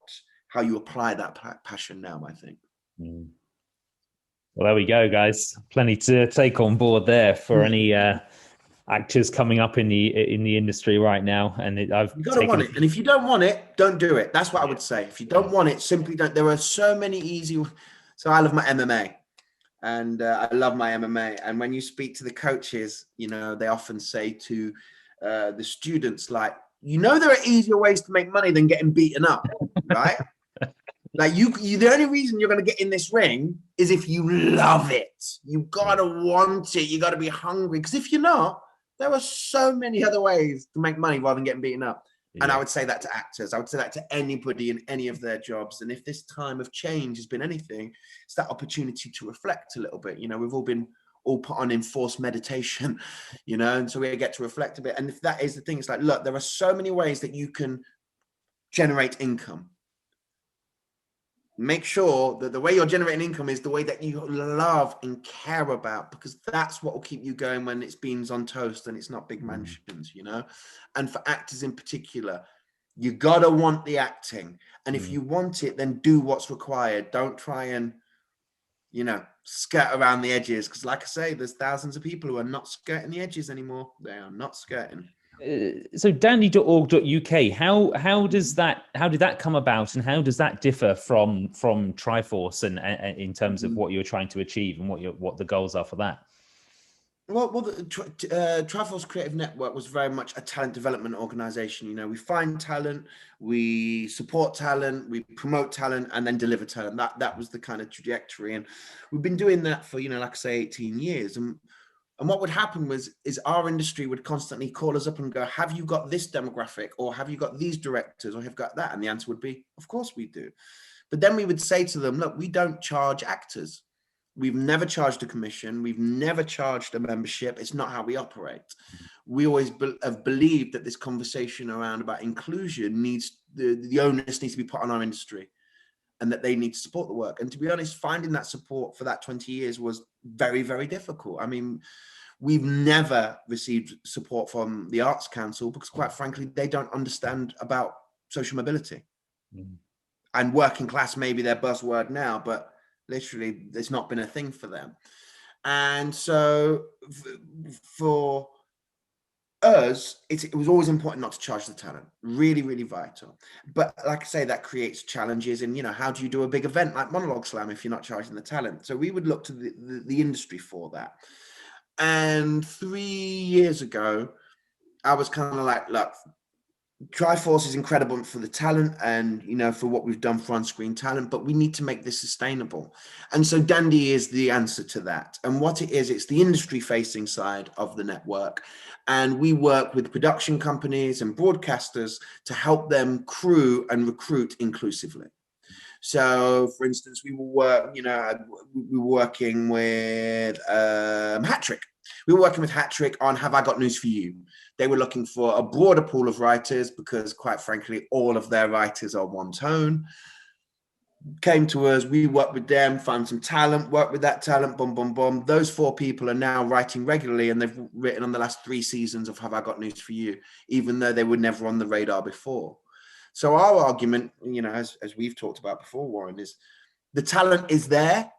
how you apply that passion now, I think. Well, there we go, guys. Plenty to take on board there for any actors coming up in the industry right now. And you got to want it. And if you don't want it, don't do it. That's what I would say. If you don't want it, simply don't. There are so many easy. So I love my MMA. And I love my MMA. And when you speak to the coaches, you know, they often say to the students, like, you know, there are easier ways to make money than getting beaten up, right? Like you, the only reason you're going to get in this ring is if you love it. You got to want it. You got to be hungry. Because if you're not, there are so many other ways to make money rather than getting beaten up. Yeah. And I would say that to actors. I would say that to anybody in any of their jobs. And if this time of change has been anything, it's that opportunity to reflect a little bit. You know, we've all been put on enforced meditation, you know, and so we get to reflect a bit. And if that is the thing, it's like, look, there are so many ways that you can generate income. Make sure that the way you're generating income is the way that you love and care about, because that's what will keep you going when it's beans on toast and it's not big mansions, you know. And for actors in particular, you gotta want the acting, and if you want it, then do what's required. Don't try and, you know, skirt around the edges, because like I say, there's thousands of people who are not skirting the edges anymore. They are not skirting. So dandi.org.uk, how did that come about, and how does that differ from TriForce and in terms of what you're trying to achieve and what the goals are for that? Well, the TriForce Creative Network was very much a talent development organization. You know, we find talent, we support talent, we promote talent, and then deliver talent. That was the kind of trajectory, and we've been doing that for, you know, like I say, 18 years. And what would happen is our industry would constantly call us up and go, have you got this demographic, or have you got these directors, or have got that? And the answer would be, of course we do. But then we would say to them, look, we don't charge actors. We've never charged a commission. We've never charged a membership. It's not how we operate. We always have believed that this conversation around about inclusion needs, the onus needs to be put on our industry, and that they need to support the work. And to be honest, finding that support for that 20 years was very, very difficult. I mean, we've never received support from the Arts Council because, quite frankly, they don't understand about social mobility. And working class may be their buzzword now, but literally there's not been a thing for them. And so for us, it was always important not to charge the talent. Really, really vital. But like I say, that creates challenges. And, you know, how do you do a big event like Monologue Slam if you're not charging the talent? So we would look to the industry for that. And 3 years ago, I was kind of like, look, TriForce is incredible for the talent and, you know, for what we've done for on-screen talent, but we need to make this sustainable. And so Dandi is the answer to that. And what it is, it's the industry-facing side of the network. And we work with production companies and broadcasters to help them crew and recruit inclusively. So, for instance, we will work, you know, we were working with Hat-Trick. We were working with Hat-Trick on Have I Got News for You? They were looking for a broader pool of writers because, quite frankly, all of their writers are one tone. Came to us, we worked with them, found some talent, worked with that talent, boom, boom, boom. Those 4 people are now writing regularly, and they've written on the last 3 seasons of Have I Got News for You, even though they were never on the radar before. So our argument, you know, as we've talked about before, Warren, is the talent is there.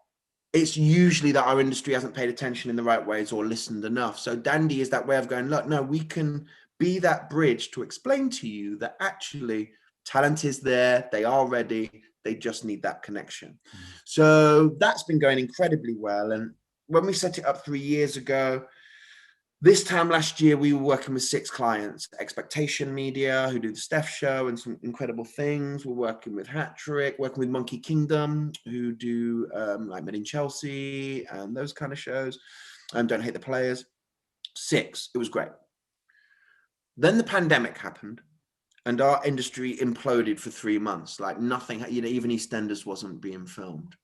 It's usually that our industry hasn't paid attention in the right ways or listened enough. So Dandi is that way of going, look, no, we can be that bridge to explain to you that actually talent is there. They are ready. They just need that connection. So that's been going incredibly well. And when we set it up 3 years ago, this time last year, we were working with 6 clients, Expectation Media, who do the Steph Show and some incredible things. We're working with Hat-Trick, working with Monkey Kingdom, who do like Men in Chelsea and those kind of shows, and Don't Hate the Players. 6, it was great. Then the pandemic happened and our industry imploded for 3 months. Like nothing, you know, even EastEnders wasn't being filmed.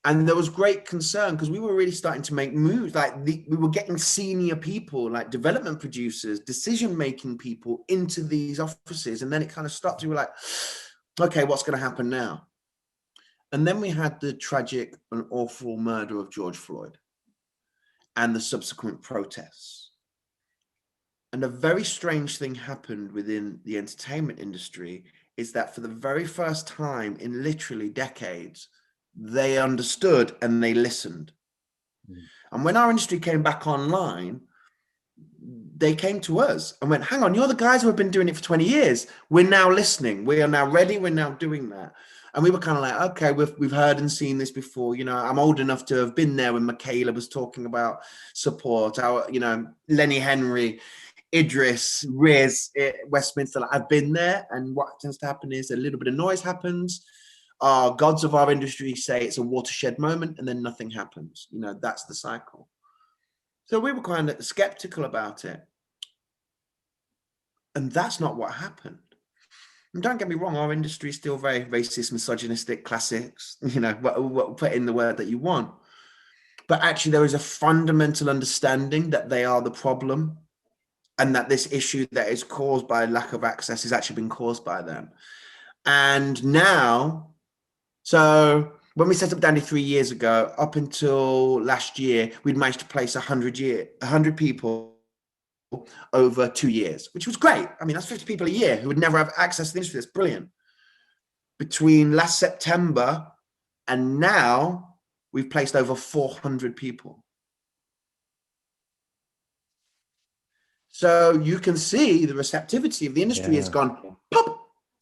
And there was great concern because we were really starting to make moves. Like we were getting senior people, like development producers, decision-making people into these offices. And then it kind of stopped. We were like, okay, what's going to happen now? And then we had the tragic and awful murder of George Floyd and the subsequent protests. And a very strange thing happened within the entertainment industry is that for the very first time in literally decades, they understood and they listened. And when our industry came back online, they came to us and went, hang on, you're the guys who have been doing it for 20 years. We're now listening. We are now ready. We're now doing that. And we were kind of like, okay, we've heard and seen this before. You know, I'm old enough to have been there when Michaela was talking about support. Our, you know, Lenny Henry, Idris, Riz, Westminster. Like, I've been there. And what tends to happen is a little bit of noise happens. Our gods of our industry say it's a watershed moment, and then nothing happens. You know, that's the cycle. So we were kind of skeptical about it. And that's not what happened. And don't get me wrong, our industry is still very racist, misogynistic, classics, you know, put in the word that you want. But actually there is a fundamental understanding that they are the problem and that this issue that is caused by lack of access has actually been caused by them. And now, so when we set up Dandi 3 years ago, up until last year, we'd managed to place 100 people over 2 years, which was great. I mean, that's 50 people a year who would never have access to the industry. That's brilliant. Between last September and now, we've placed over 400 people. So you can see the receptivity of the industry has gone pop,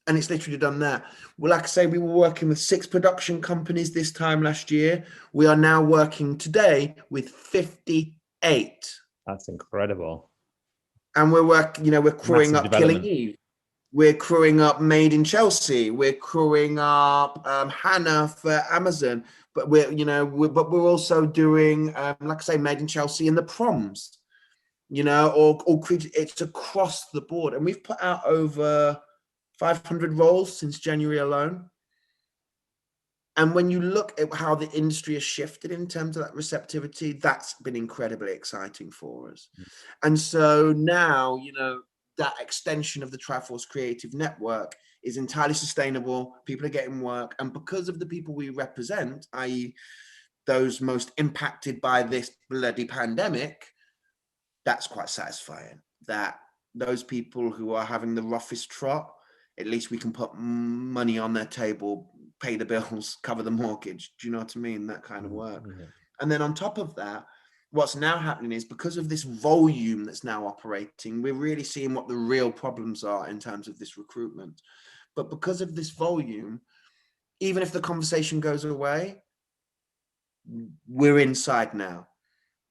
and it's literally done that. Well, like I say, we were working with 6 production companies this time last year. We are now working today with 58. That's incredible. And we're working, you know, we're crewing up Killing Eve. We're crewing up Made in Chelsea. We're crewing up Hannah for Amazon. But we're, you know, we're also doing, like I say, Made in Chelsea and the Proms, you know, or it's across the board. And we've put out over 500 roles since January alone. And when you look at how the industry has shifted in terms of that receptivity, that's been incredibly exciting for us. And so now, you know, that extension of the TriForce Creative Network is entirely sustainable. People are getting work. And because of the people we represent, i.e. those most impacted by this bloody pandemic, that's quite satisfying. That those people who are having the roughest trot, at least we can put money on their table, pay the bills, cover the mortgage. Do you know what I mean? That kind of work. Yeah. And then on top of that, what's now happening is because of this volume that's now operating, we're really seeing what the real problems are in terms of this recruitment. But because of this volume, even if the conversation goes away, we're inside now.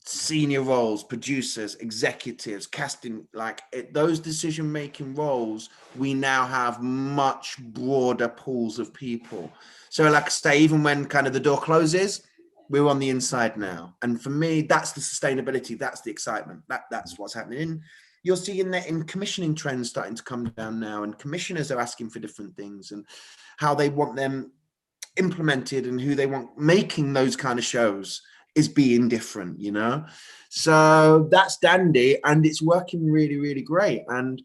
Senior roles, producers, executives, casting, like those decision-making roles, we now have much broader pools of people. So like I say, even when kind of the door closes, we're on the inside now. And for me, that's the sustainability, that's the excitement, that's what's happening. You're seeing that in commissioning trends starting to come down now, and commissioners are asking for different things and how they want them implemented and who they want making those kind of shows is being different, you know? So that's Dandi, and it's working really, really great. And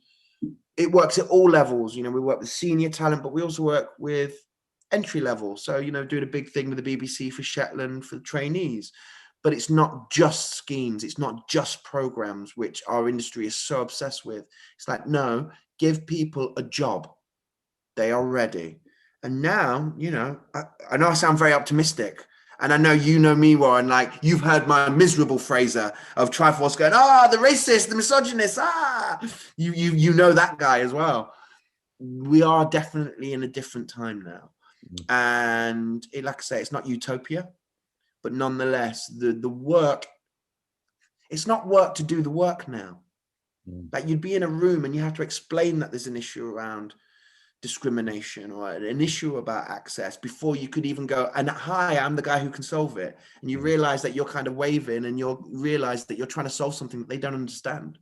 it works at all levels. You know, we work with senior talent, but we also work with entry level. So, you know, doing a big thing with the BBC for Shetland for the trainees. But it's not just schemes. It's not just programs, which our industry is so obsessed with. It's like, no, give people a job. They are ready. And now, you know, I know I sound very optimistic. And I know you know me, Warren, like you've heard my miserable Fraser of TriForce going, the racist, the misogynist, you know that guy as well. We are definitely in a different time now. And like I say, it's not utopia, but nonetheless, the work, it's not work to do the work now. Like you'd be in a room and you have to explain that there's an issue around discrimination or an issue about access before you could even go, and hi, I'm the guy who can solve it. And you realize that you're kind of waving and you'll realize that you're trying to solve something that they don't understand.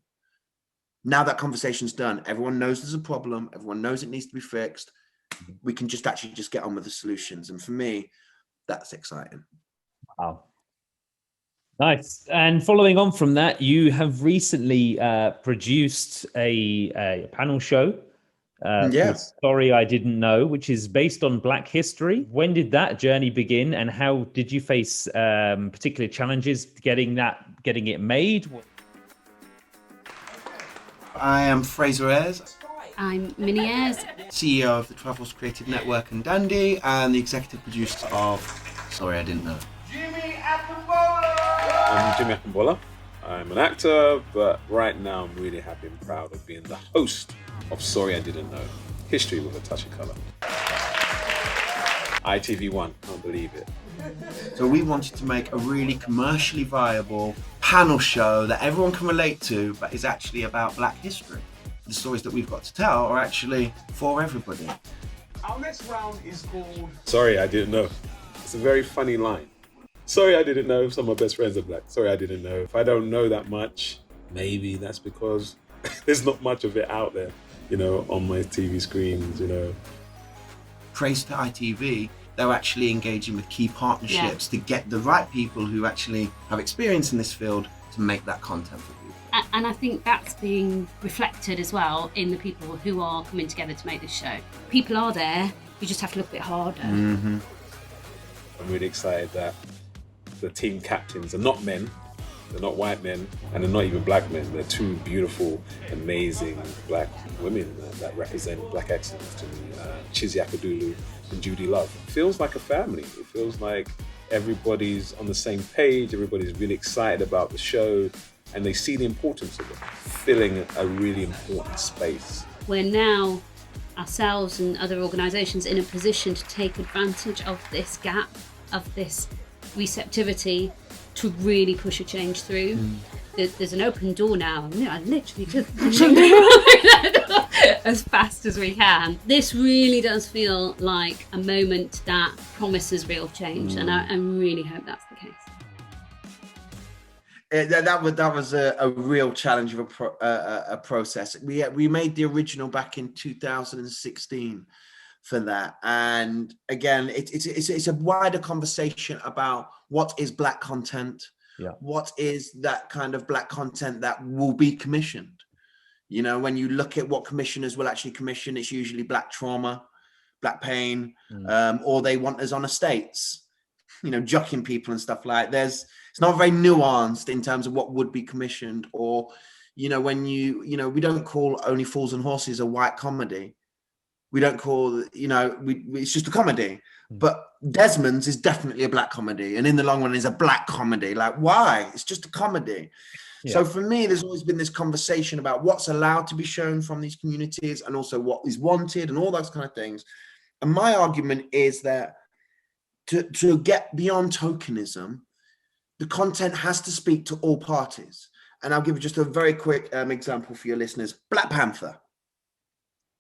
Now that conversation's done, everyone knows there's a problem, everyone knows it needs to be fixed. We can just actually just get on with the solutions. And for me, that's exciting. Wow. Nice. And following on from that, you have recently produced a panel show called Sorry I Didn't Know, which is based on Black history. When did that journey begin, and how did you face particular challenges getting it made? I am Fraser Ayres. I'm Minnie Ayres, CEO of the TriForce Creative Network and Dandi, and the executive producer of Sorry I Didn't Know. I'm Jimmy Akambola. I'm an actor, but right now I'm really happy and proud of being the host of Sorry I Didn't Know, History with a Touch of Colour. ITV1, can't believe it. So we wanted to make a really commercially viable panel show that everyone can relate to, but is actually about Black history. The stories that we've got to tell are actually for everybody. Our next round is called Sorry I Didn't Know. It's a very funny line. Sorry I didn't know some of my best friends are Black. Sorry I didn't know. If I don't know that much, maybe that's because there's not much of it out there, on my TV screens, Praise to ITV, they're actually engaging with key partnerships to get the right people who actually have experience in this field to make that content for people. and I think that's being reflected as well in the people who are coming together to make this show. People are there, you just have to look a bit harder. Mm-hmm. I'm really excited that the team captains are not men, they're not white men, and they're not even Black men. They're two beautiful, amazing Black women that represent Black excellence to me. Chizzy Akadulu and Judy Love. It feels like a family. It feels like everybody's on the same page, everybody's really excited about the show, and they see the importance of it, filling a really important space. We're now, ourselves and other organisations, in a position to take advantage of this gap, of this receptivity, to really push a change through. There's an open door now. I'm literally just pushing as fast as we can. This really does feel like a moment that promises real change, and I really hope that's the case. That was a real challenge of a process. We made the original back in 2016 for that, and again, it's a wider conversation about what is Black content. What is that kind of Black content that will be commissioned? When you look at what commissioners will actually commission, it's usually Black trauma, Black pain, or they want us on estates, jocking people and stuff like that. It's not very nuanced in terms of what would be commissioned, or, when we don't call Only Fools and Horses a white comedy. We don't call, it's just a comedy. But Desmond's is definitely a Black comedy, and In the Long Run is a Black comedy. Like, why? It's just a comedy. Yeah. So for me, there's always been this conversation about what's allowed to be shown from these communities, and also what is wanted, and all those kind of things. And my argument is that to get beyond tokenism, the content has to speak to all parties. And I'll give you just a very quick example for your listeners. Black Panther.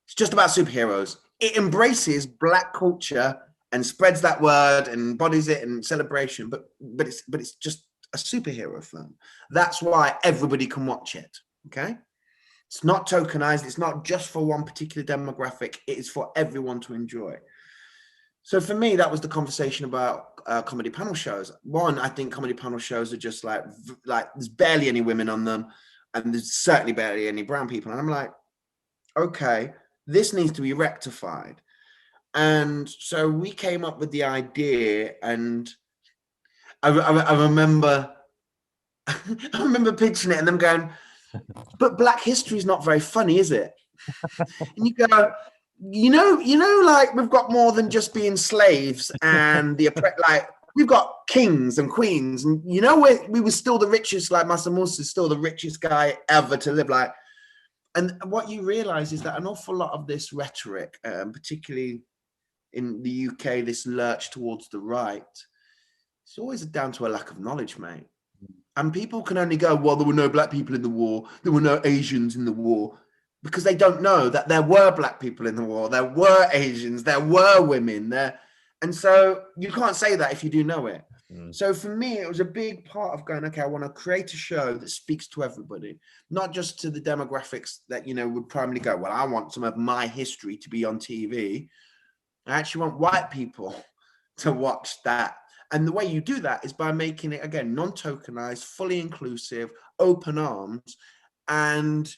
It's just about superheroes. It embraces Black culture and spreads that word and embodies it in celebration, but it's just a superhero film. That's why everybody can watch it, okay? It's not tokenized. It's not just for one particular demographic. It is for everyone to enjoy. So for me, that was the conversation about comedy panel shows. One, I think comedy panel shows are just like there's barely any women on them, and there's certainly barely any brown people. And I'm like, okay, this needs to be rectified. And so we came up with the idea, and I remember pitching it and them going, but Black history is not very funny, is it? And you go, like we've got more than just being slaves and like we've got kings and queens, and we were still the richest, like Mansa Musa is still the richest guy ever to live like. And what you realize is that an awful lot of this rhetoric, particularly in the UK, this lurch towards the right, it's always down to a lack of knowledge, mate. And people can only go, well, there were no Black people in the war, there were no Asians in the war, because they don't know that there were Black people in the war, there were Asians, there were women there. And so you can't say that if you do know it. So for me, it was a big part of going, okay, I want to create a show that speaks to everybody, not just to the demographics that, you know, would primarily go, well, I want some of my history to be on TV. I actually want white people to watch that. And the way you do that is by making it, again, non-tokenized, fully inclusive, open arms, and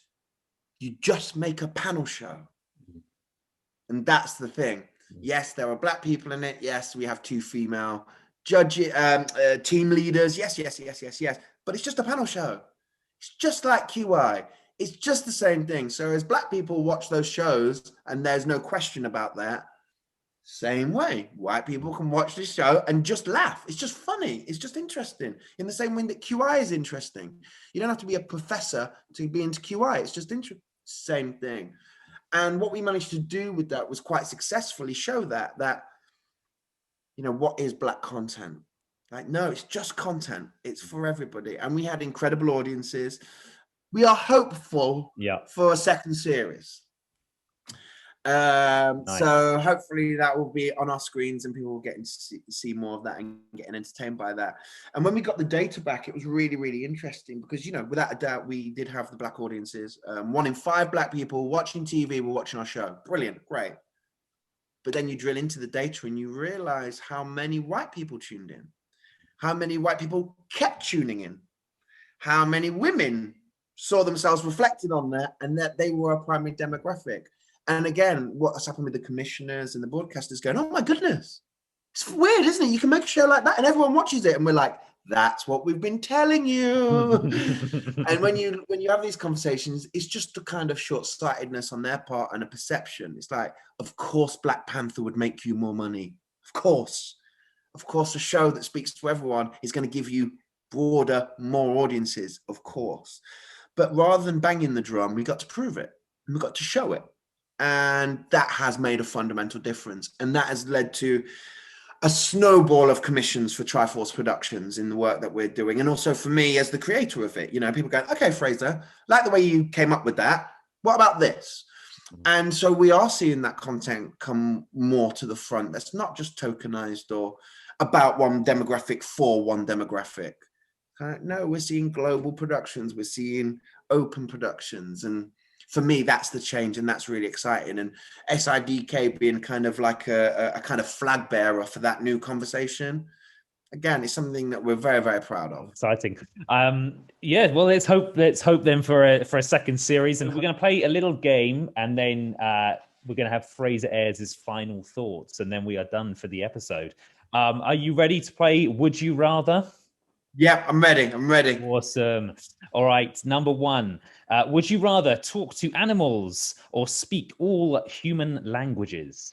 you just make a panel show. And that's the thing. Yes, there are black people in it. Yes, we have 2 female team leaders. Yes. But it's just a panel show. It's just like QI. It's just the same thing. So as black people watch those shows, and there's no question about that, same way, white people can watch this show and just laugh. It's just funny. It's just interesting. In the same way that QI is interesting. You don't have to be a professor to be into QI. It's just interesting. Same thing. And what we managed to do with that was quite successfully show that, you know, what is black content? Like, no, it's just content. It's for everybody. And we had incredible audiences. We are hopeful for a second series. Nice. So hopefully that will be on our screens and people will get to see more of that and getting entertained by that. And when we got the data back, it was really, really interesting because, you know, without a doubt, we did have the black audiences. 1 in 5 black people watching TV were watching our show. Brilliant, great. But then you drill into the data and you realize how many white people tuned in, how many white people kept tuning in, how many women saw themselves reflected on that and that they were a primary demographic. And again, what's happened with the commissioners and the broadcasters going, oh my goodness, it's weird, isn't it? You can make a show like that and everyone watches it. And we're like, that's what we've been telling you. And when you have these conversations, it's just a kind of short-sightedness on their part and a perception. It's like, of course, Black Panther would make you more money. Of course, a show that speaks to everyone is going to give you broader, more audiences, of course. But rather than banging the drum, we got to prove it and we got to show it. And that has made a fundamental difference. And that has led to a snowball of commissions for TriForce Productions in the work that we're doing. And also for me as the creator of it, you know, people going, okay, Fraser, like the way you came up with that. What about this? And so we are seeing that content come more to the front. That's not just tokenized or about one demographic for one demographic. No, we're seeing global productions. We're seeing open productions. And for me, that's the change, and that's really exciting. And SIDK being kind of like a kind of flag bearer for that new conversation, again, it's something that we're very, very proud of. Exciting. Yeah, well, let's hope then for a second series, and we're going to play a little game, and then we're going to have Fraser Ayres' final thoughts, and then we are done for the episode. Are you ready to play Would You Rather? Yeah, I'm ready. I'm ready. Awesome. All right. Number 1. Would you rather talk to animals or speak all human languages?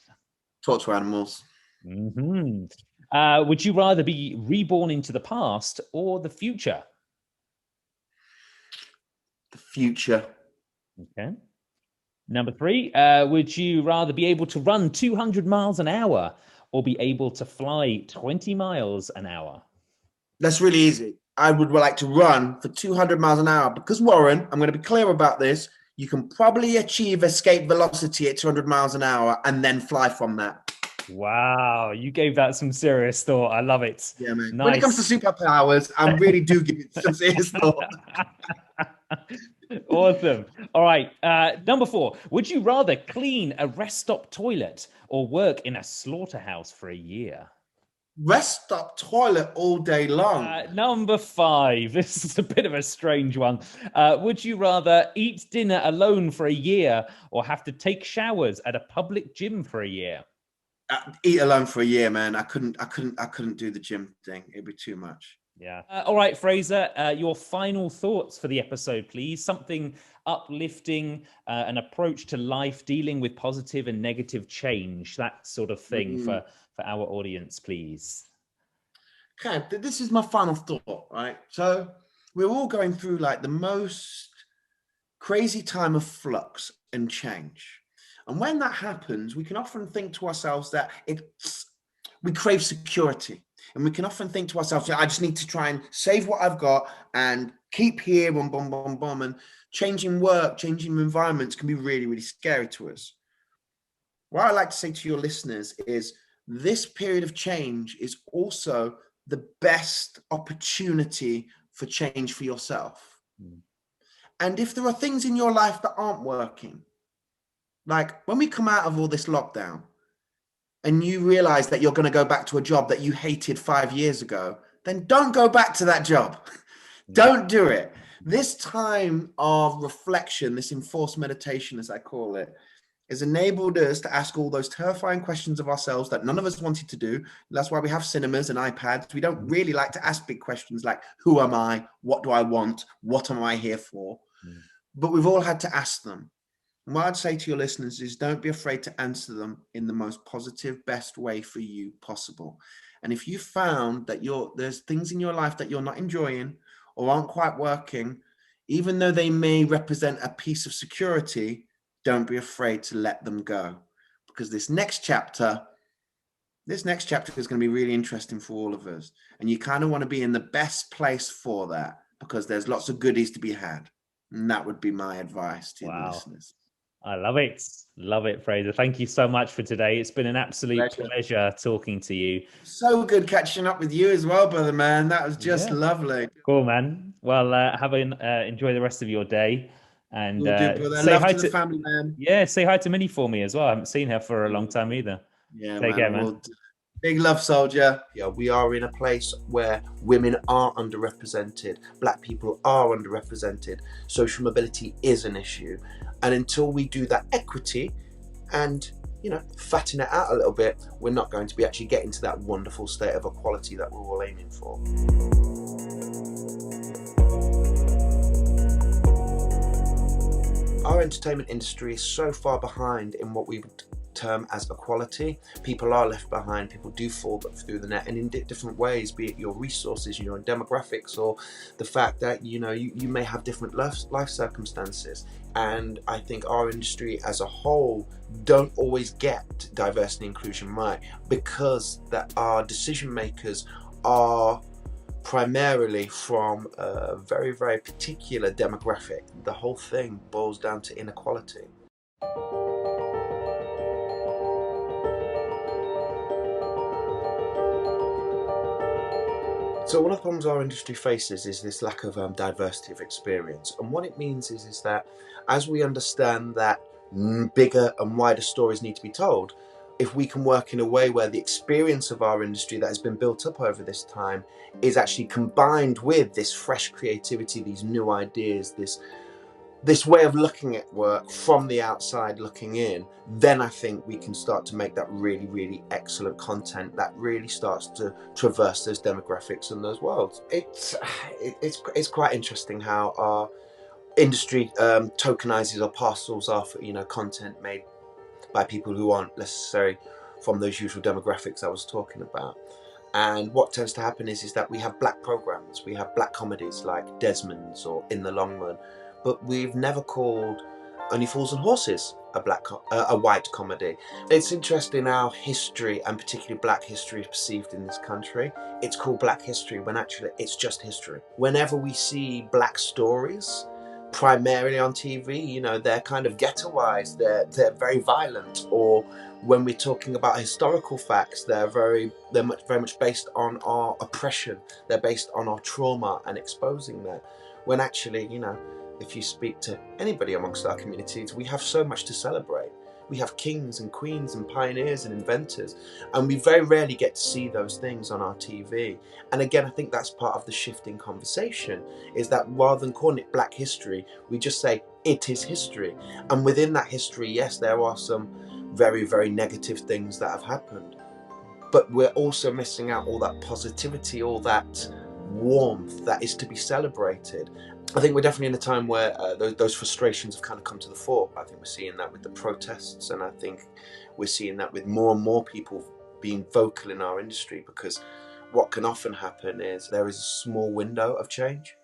Talk to animals. Mm-hmm. Would you rather be reborn into the past or the future? The future. Okay. Number 3. Would you rather be able to run 200 miles an hour or be able to fly 20 miles an hour? That's really easy. I would like to run for 200 miles an hour because, Warren, I'm going to be clear about this. You can probably achieve escape velocity at 200 miles an hour and then fly from that. Wow, you gave that some serious thought. I love it. Yeah, man. Nice. When it comes to superpowers, I really do give it some serious thought. Awesome. All right. Number 4. Would you rather clean a rest stop toilet or work in a slaughterhouse for a year? Rest stop toilet all day long. Number 5. This is a bit of a strange one. Would you rather eat dinner alone for a year or have to take showers at a public gym for a year? Eat alone for a year, man. I couldn't do the gym thing. It'd be too much. Yeah. All right, Fraser, your final thoughts for the episode, please. Something uplifting, an approach to life, dealing with positive and negative change, that sort of thing for our audience, please. Okay, this is my final thought, right? So we're all going through like the most crazy time of flux and change. And when that happens, we can often think to ourselves that we crave security. And we can often think to ourselves, I just need to try and save what I've got and keep here and boom, boom, boom. And changing work, changing environments can be really, really scary to us. What I like to say to your listeners is this period of change is also the best opportunity for change for yourself. And if there are things in your life that aren't working, like when we come out of all this lockdown and you realize that you're going to go back to a job that you hated 5 years ago, then don't go back to that job. Don't do it. This time of reflection, this enforced meditation, as I call it, has enabled us to ask all those terrifying questions of ourselves that none of us wanted to do. That's why we have cinemas and iPads. We don't really like to ask big questions like, who am I? What do I want? What am I here for? But we've all had to ask them. And what I'd say to your listeners is don't be afraid to answer them in the most positive, best way for you possible. And if you found that there's things in your life that you're not enjoying or aren't quite working, even though they may represent a piece of security, don't be afraid to let them go. Because this next chapter is going to be really interesting for all of us. And you kind of want to be in the best place for that, because there's lots of goodies to be had. And that would be my advice to the listeners. I love it. Love it, Fraser. Thank you so much for today. It's been an absolute pleasure talking to you. So good catching up with you as well, brother, man. That was just lovely. Cool, man. Well, enjoy the rest of your day. And say hi to the family, man. Yeah, say hi to Minnie for me as well. I haven't seen her for a long time either. Yeah, Take care, man. Big love, soldier. Yeah, we are in a place where women are underrepresented, black people are underrepresented, social mobility is an issue. And until we do that equity and, fatten it out a little bit, we're not going to be actually getting to that wonderful state of equality that we're all aiming for. Our entertainment industry is so far behind in what we would term as equality. People are left behind, people do fall through the net, and in different ways, be it your resources, your demographics, or the fact that you may have different life circumstances. And I think our industry as a whole don't always get diversity and inclusion right, because that our decision makers are primarily from a very, very particular demographic. The whole thing boils down to inequality. So one of the problems our industry faces is this lack of diversity of experience. And what it means is that as we understand that bigger and wider stories need to be told, if we can work in a way where the experience of our industry that has been built up over this time is actually combined with this fresh creativity, these new ideas, this way of looking at work from the outside looking in, then I think we can start to make that really, really excellent content that really starts to traverse those demographics and those worlds. It's quite interesting how our industry tokenizes or parcels off, content made by people who aren't necessarily from those usual demographics I was talking about. And what tends to happen is that we have black programs, we have black comedies like Desmond's or In the Long Run, but we've never called Only Fools and Horses a white comedy. It's interesting how history, and particularly black history, is perceived in this country. It's called Black History when actually it's just history. Whenever we see black stories, primarily on TV, they're kind of ghettoized, they're very violent, or when we're talking about historical facts, they're very much based on our oppression, they're based on our trauma and exposing that. When actually, if you speak to anybody amongst our communities, we have so much to celebrate. We have kings and queens and pioneers and inventors, and we very rarely get to see those things on our TV. And again, I think that's part of the shift in conversation, is that rather than calling it Black history, we just say it is history. And within that history, yes, there are some very, very negative things that have happened, but we're also missing out all that positivity, all that warmth that is to be celebrated. I think we're definitely in a time where those frustrations have kind of come to the fore. I think we're seeing that with the protests, and I think we're seeing that with more and more people being vocal in our industry, because what can often happen is there is a small window of change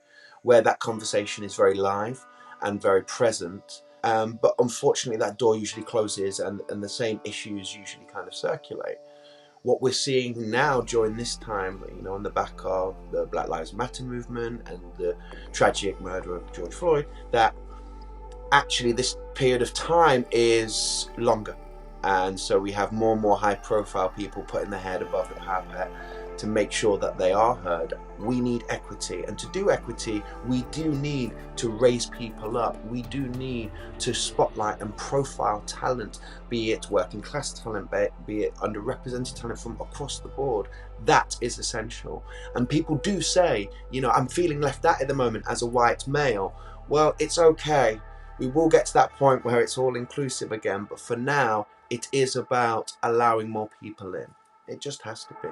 where that conversation is very live and very present, but unfortunately that door usually closes and the same issues usually kind of circulate. What we're seeing now during this time, on the back of the Black Lives Matter movement and the tragic murder of George Floyd, that actually this period of time is longer. And so we have more and more high profile people putting their head above the parapet to make sure that they are heard. We need equity, and to do equity, we do need to raise people up. We do need to spotlight and profile talent, be it working class talent, be it underrepresented talent from across the board. That is essential. And people do say, you know, I'm feeling left out at the moment as a white male. Well, it's okay. We will get to that point where it's all inclusive again, but for now, it is about allowing more people in. It just has to be.